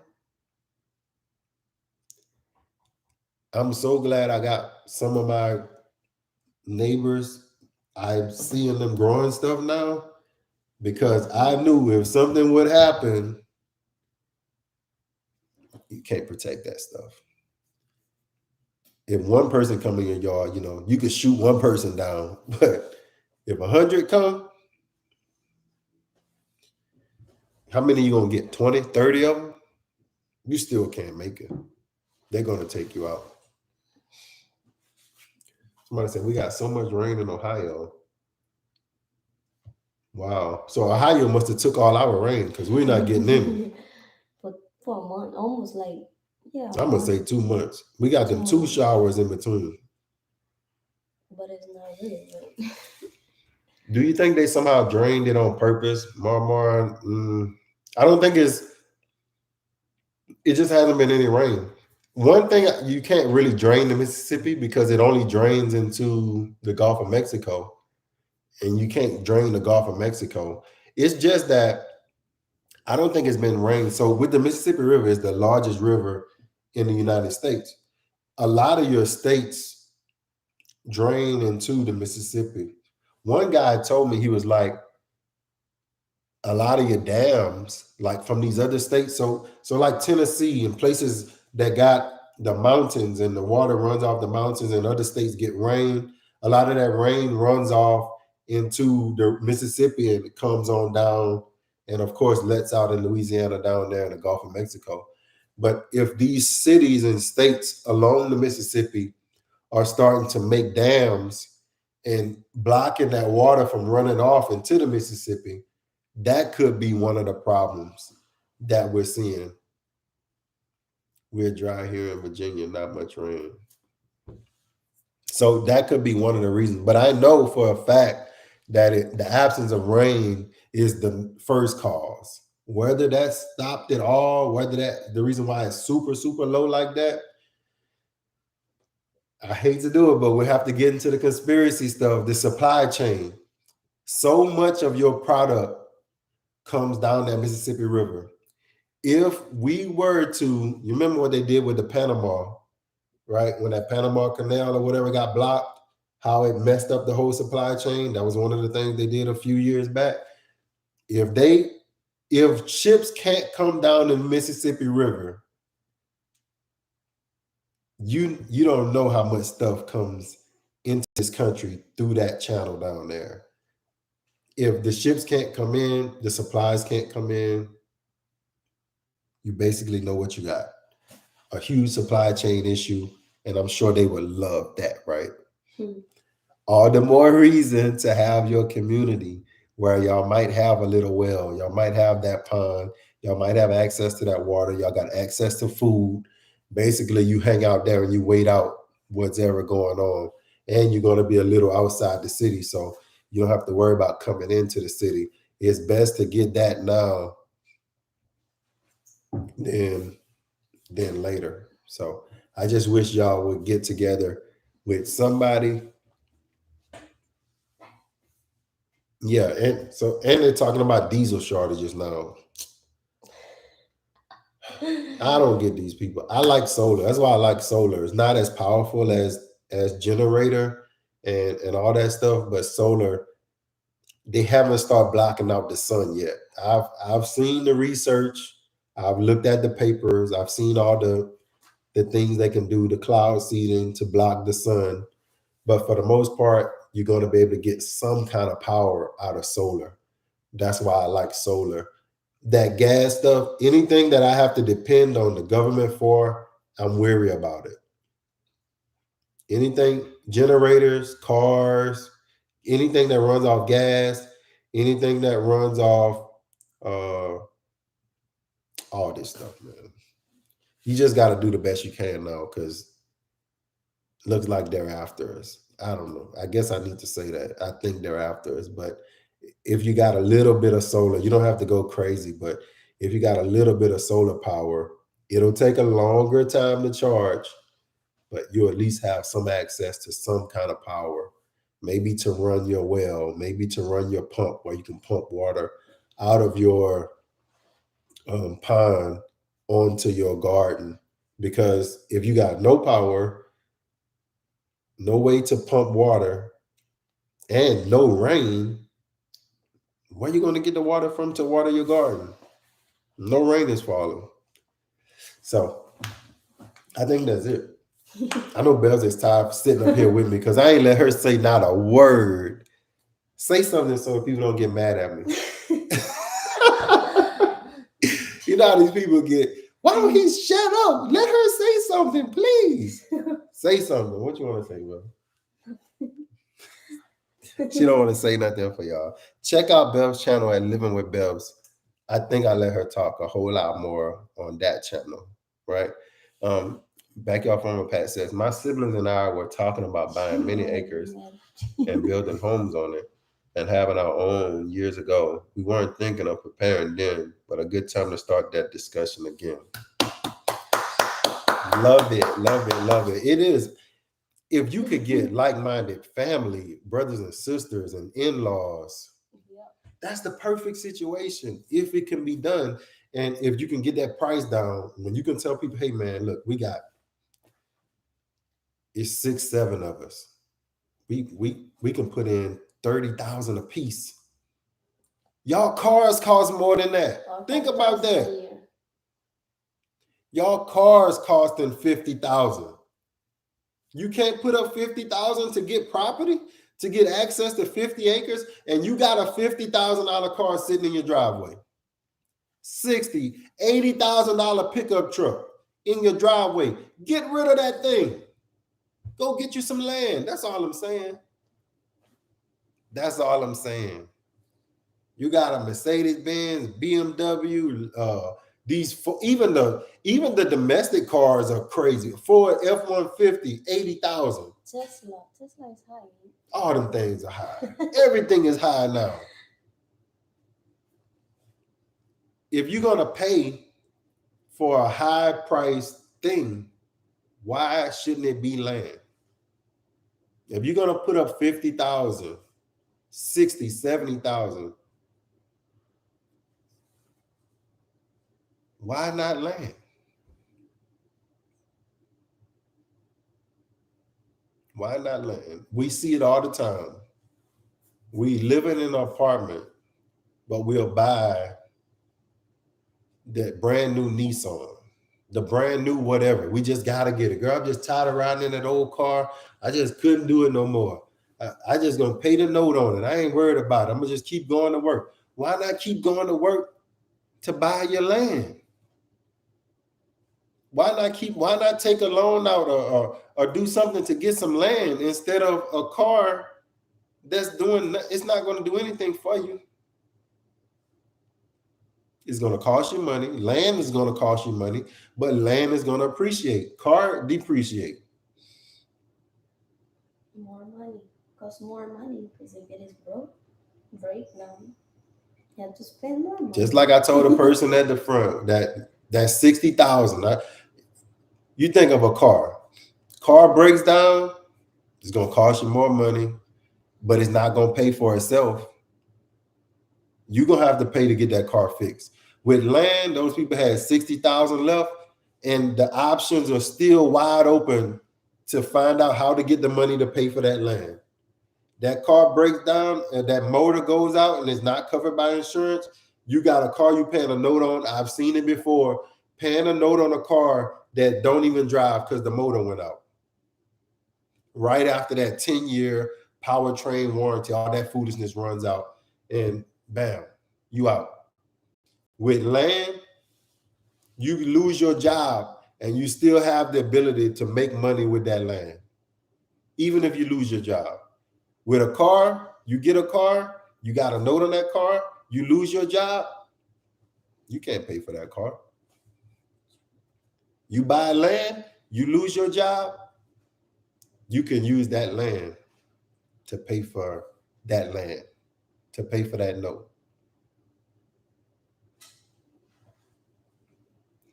I'm so glad I got some of my neighbors. I'm seeing them growing stuff now because I knew if something would happen, you can't protect that stuff. If one person come in your yard, you could shoot one person down, but if 100 come, how many you gonna get? 20, 30 of them? You still can't make it. They're gonna take you out. Somebody said we got so much rain in Ohio. Wow. So Ohio must have took all our rain because we're not getting any. For a month, almost like, yeah. I'm gonna say 2 months. We got them 2 showers in between. But it's not really rain. Do you think they somehow drained it on purpose, Marmar? I don't think it just hasn't been any rain. One thing, you can't really drain the Mississippi because it only drains into the Gulf of Mexico, and you can't drain the Gulf of Mexico. It's just that I don't think it's been rain. So with the Mississippi River, is the largest river in the United States. A lot of your states drain into the Mississippi. One guy told me, he was like, a lot of your dams, like from these other states, so like Tennessee and places that got the mountains and the water runs off the mountains, and other states get rain. A lot of that rain runs off into the Mississippi and it comes on down, and of course lets out in Louisiana down there in the Gulf of Mexico. But if these cities and states along the Mississippi are starting to make dams and blocking that water from running off into the Mississippi, that could be one of the problems that we're seeing. We're dry here in Virginia, not much rain. So that could be one of the reasons. But I know for a fact that the absence of rain is the first cause. Whether that stopped at all, whether that the reason why it's super, super low like that, I hate to do it, but we have to get into the conspiracy stuff, the supply chain. So much of your product comes down that Mississippi River. If we were to, you remember what they did with the Panama, right? When that Panama Canal or whatever got blocked, how it messed up the whole supply chain. That was one of the things they did a few years back. If they, if ships can't come down the Mississippi River, you don't know how much stuff comes into this country through that channel down there. If the ships can't come in, the supplies can't come in, you basically know what you got. A huge supply chain issue, and I'm sure they would love that, right? Hmm. All the more reason to have your community where y'all might have a little well, y'all might have that pond, y'all might have access to that water, y'all got access to food. Basically, you hang out there and you wait out what's ever going on, and you're going to be a little outside the city, so you don't have to worry about coming into the city. It's best to get that now than later. So I just wish y'all would get together with somebody. Yeah, and they're talking about diesel shortages now. I don't get these people. I like solar. That's why I like solar. It's not as powerful as generator and all that stuff, but solar, they haven't started blocking out the sun yet. I've seen the research, I've looked at the papers, I've seen all the things they can do, the cloud seeding to block the sun. But for the most part, you're going to be able to get some kind of power out of solar. That's why I like solar. That gas stuff, anything that I have to depend on the government for, I'm weary about it. Anything, generators, cars, anything that runs off gas, anything that runs off uh, all this stuff, man. You just got to do the best you can now because looks like they're after us. I don't know. I guess I need to say that. I think they're after us. But if you got a little bit of solar, you don't have to go crazy. But if you got a little bit of solar power, it'll take a longer time to charge, but you at least have some access to some kind of power. Maybe to run your well, maybe to run your pump where you can pump water out of your pond onto your garden. Because if you got no power, no way to pump water, and no rain, where are you going to get the water from to water your garden? No rain is falling. So I think that's it. I know Bells is tired of sitting up here with me because I ain't let her say not a word. Say something so people don't get mad at me. You know how these people get, why don't he shut up? Let her say something, please. Say something. What you want to say, Will? She don't want to say nothing for y'all. Check out Bev's channel at Living with Bevs. I think I let her talk a whole lot more on that channel, right? Backyard Farmer Pat says, my siblings and I were talking about buying many acres and building homes on it and having our own years ago. We weren't thinking of preparing then, but a good time to start that discussion again. Love it, love it, love it. It is. If you could get like-minded family, brothers and sisters and in-laws, that's the perfect situation if it can be done. And if you can get that price down, when you can tell people, hey man, look, it's 6, 7 of us. We can put in 30,000 a piece. Y'all cars cost more than that. Think about that. Y'all cars costing 50,000. You can't put up 50,000 to get property, to get access to 50 acres, and you got a $50,000 car sitting in your driveway. $60,000, $80,000 pickup truck in your driveway. Get rid of that thing. Go get you some land. That's all I'm saying. That's all I'm saying. You got a Mercedes-Benz, BMW, even the domestic cars are crazy. Ford F-150, 80,000. Tesla is high. All them things are high. Everything is high now. if you're gonna pay for a high priced thing, why shouldn't it be land? If you're gonna put up 50,000, 60, 70,000, why not land? Why not land? We see it all the time. We live in an apartment, but we'll buy that brand new Nissan, the brand new whatever. We just gotta get it. Girl, I'm just tired of riding in that old car. I just couldn't do it no more. I just gonna pay the note on it. I ain't worried about it. I'm gonna just keep going to work. Why not keep going to work to buy your land? Why not take a loan out or do something to get some land instead of a car that's doing, it's not going to do anything for you. It's going to cost you money. Land is going to cost you money, but land is going to appreciate. Car depreciate. More money. Costs more money because if it is breakdown, you have to spend more money. Just like I told the person at the front, that 60,000. You think of a car. Car breaks down, it's going to cost you more money, but it's not going to pay for itself. You're going to have to pay to get that car fixed. With land, those people had 60,000 left, and the options are still wide open to find out how to get the money to pay for that land. That car breaks down and that motor goes out and it's not covered by insurance. You got a car you paying a note on. I've seen it before, paying a note on a car that don't even drive because the motor went out. Right after that 10-year powertrain warranty, all that foolishness runs out, and bam, you out. With land, you lose your job and you still have the ability to make money with that land, even if you lose your job. With a car, you get a car, you got a note on that car, you lose your job, you can't pay for that car. You buy land, you lose your job, you can use that land to pay for that land, to pay for that note.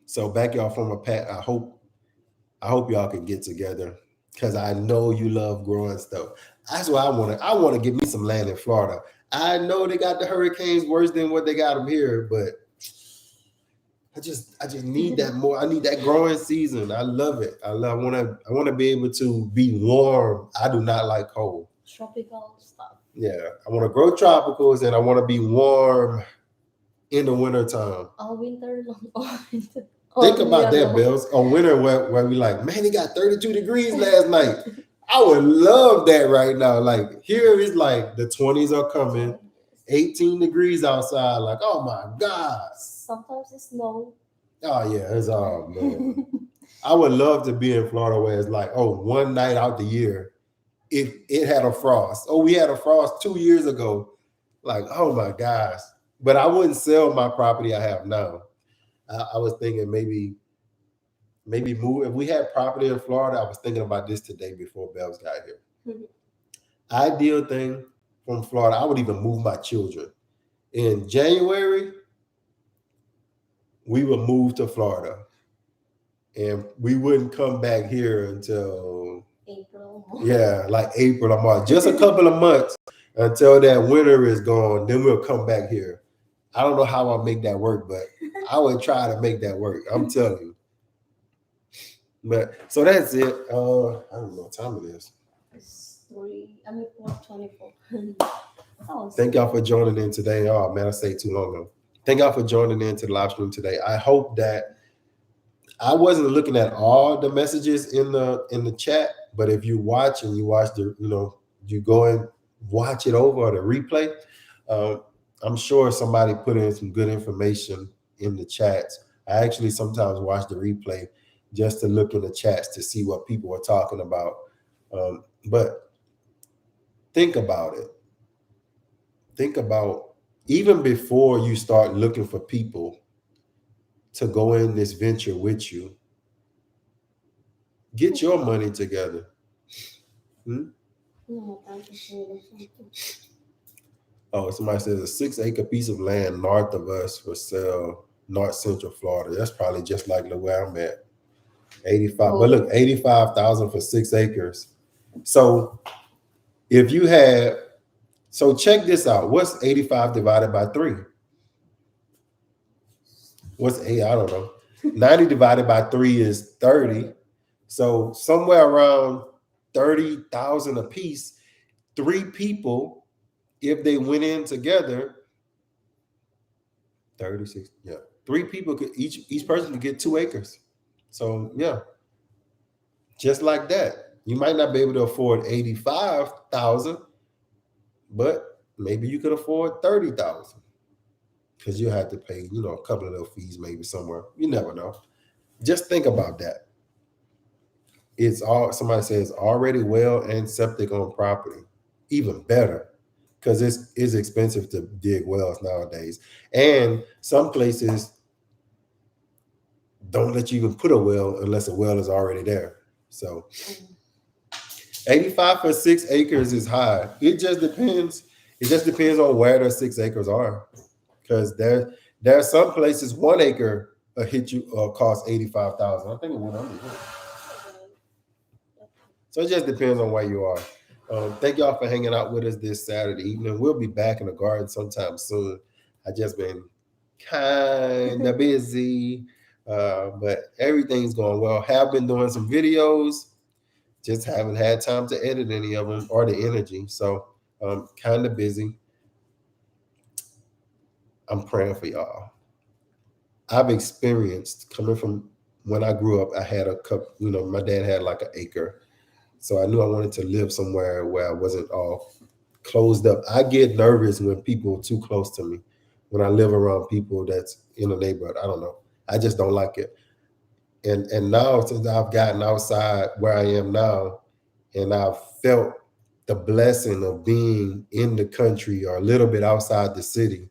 So backyard farmer Pat, I hope y'all can get together because I know you love growing stuff. That's why I want to get me some land in Florida. I know they got the hurricanes worse than what they got them here, but I just need that more. I need that growing season. I love it. I want to be able to be warm. I do not like cold. Tropical stuff. Yeah, I want to grow tropicals and I want to be warm in the wintertime. All winter long. Think about that, Bells. On winter where we like, man, it got 32 degrees last night. I would love that right now. Like here is like the 20s are coming, 18 degrees outside. Like, oh my God. Sometimes it snows. Oh yeah, it's man. I would love to be in Florida where it's like, oh, one night out the year, it had a frost. Oh, we had a frost 2 years ago. Like, oh my gosh. But I wouldn't sell my property I have now. I was thinking maybe move. If we had property in Florida, I was thinking about this today before Bells got here. Mm-hmm. Ideal thing from Florida, I would even move my children. In January, we would move to Florida. And we wouldn't come back here until April. Yeah, like April or March. Just a couple of months until that winter is gone. Then we'll come back here. I don't know how I'll make that work, but I would try to make that work. I'm telling you. But so that's it. I don't know what time it is. It's 4:24. Thank y'all for joining in today. Oh man, I say too long now. Thank y'all for joining in to the live stream today. I hope that I wasn't looking at all the messages in the chat, but if you watch and you watch you go and watch it over or the replay, I'm sure somebody put in some good information in the chats. I actually sometimes watch the replay just to look in the chats to see what people are talking about. But think about it. Think about even before you start looking for people to go in this venture with you, get your money together. Oh, somebody says a 6-acre piece of land north of us for sale North Central Florida. That's probably just like where I'm at. 85. But look, 85,000 for 6 acres. So if you had, so check this out. What's 85 divided by 3? What's 8? I don't know. 90 divided by 3 is 30. So somewhere around 30,000 a piece. 3 people, if they went in together, 36, yeah. 3 people could each person could get 2 acres. So yeah, just like that. You might not be able to afford 85,000, but maybe you could afford 30,000 because you have to pay, a couple of those fees maybe somewhere. You never know. Just think about that. It's all somebody says already well and septic on property. Even better, because it's expensive to dig wells nowadays. And some places don't let you even put a well unless a well is already there. So 85 for 6 acres is high. It just depends. It just depends on where the 6 acres are. Because there are some places 1 acre will hit you cost 85,000. I think it went under here. So it just depends on where you are. Thank y'all for hanging out with us this Saturday evening. We'll be back in the garden sometime soon. I just been kind of busy, but everything's going well. Have been doing some videos, just haven't had time to edit any of them or the energy. So kind of busy. I'm praying for y'all. I've experienced coming from when I grew up, I had a couple, my dad had like an acre. So I knew I wanted to live somewhere where I wasn't all closed up. I get nervous when people are too close to me. When I live around people that's in a neighborhood, I don't know. I just don't like it. And now since I've gotten outside where I am now, and I've felt the blessing of being in the country or a little bit outside the city,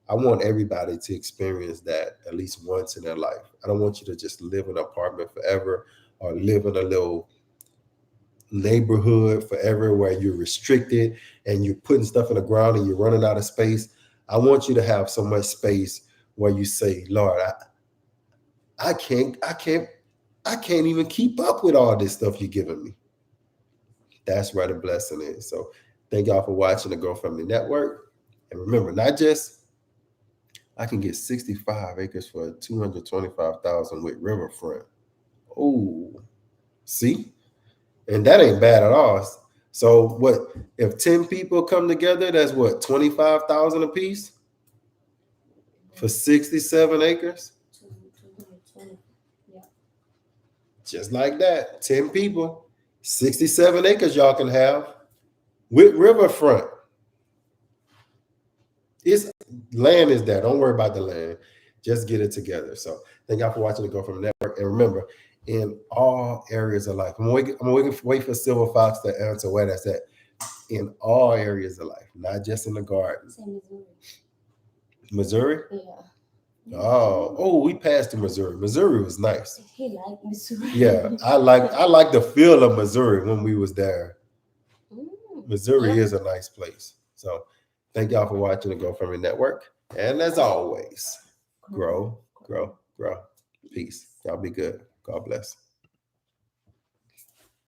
I want everybody to experience that at least once in their life. I don't want you to just live in an apartment forever or live in a little neighborhood forever where you're restricted and you're putting stuff in the ground and you're running out of space. I want you to have so much space where you say, Lord, I can't even keep up with all this stuff you're giving me. That's where the blessing is. So thank y'all for watching the Grow Family Network. And remember, not just I can get 65 acres for 225,000 with riverfront. Oh, see? And that ain't bad at all. So what if 10 people come together, that's what, 25,000 a piece for 67 acres? Yeah. Just like that. 10 people, 67 acres y'all can have with riverfront. It's land is there. Don't worry about the land. Just get it together. So thank y'all for watching the Go From Network. And remember, in all areas of life, I'm wait for Silver Fox to answer where that's at. In all areas of life, not just in the garden. Missouri? Yeah. Oh, we passed to Missouri. Missouri was nice. He liked Missouri. Yeah, I like the feel of Missouri when we was there. Missouri is a nice place. So thank y'all for watching the Go Family Network. And as always, grow. Peace. Y'all be good. God bless.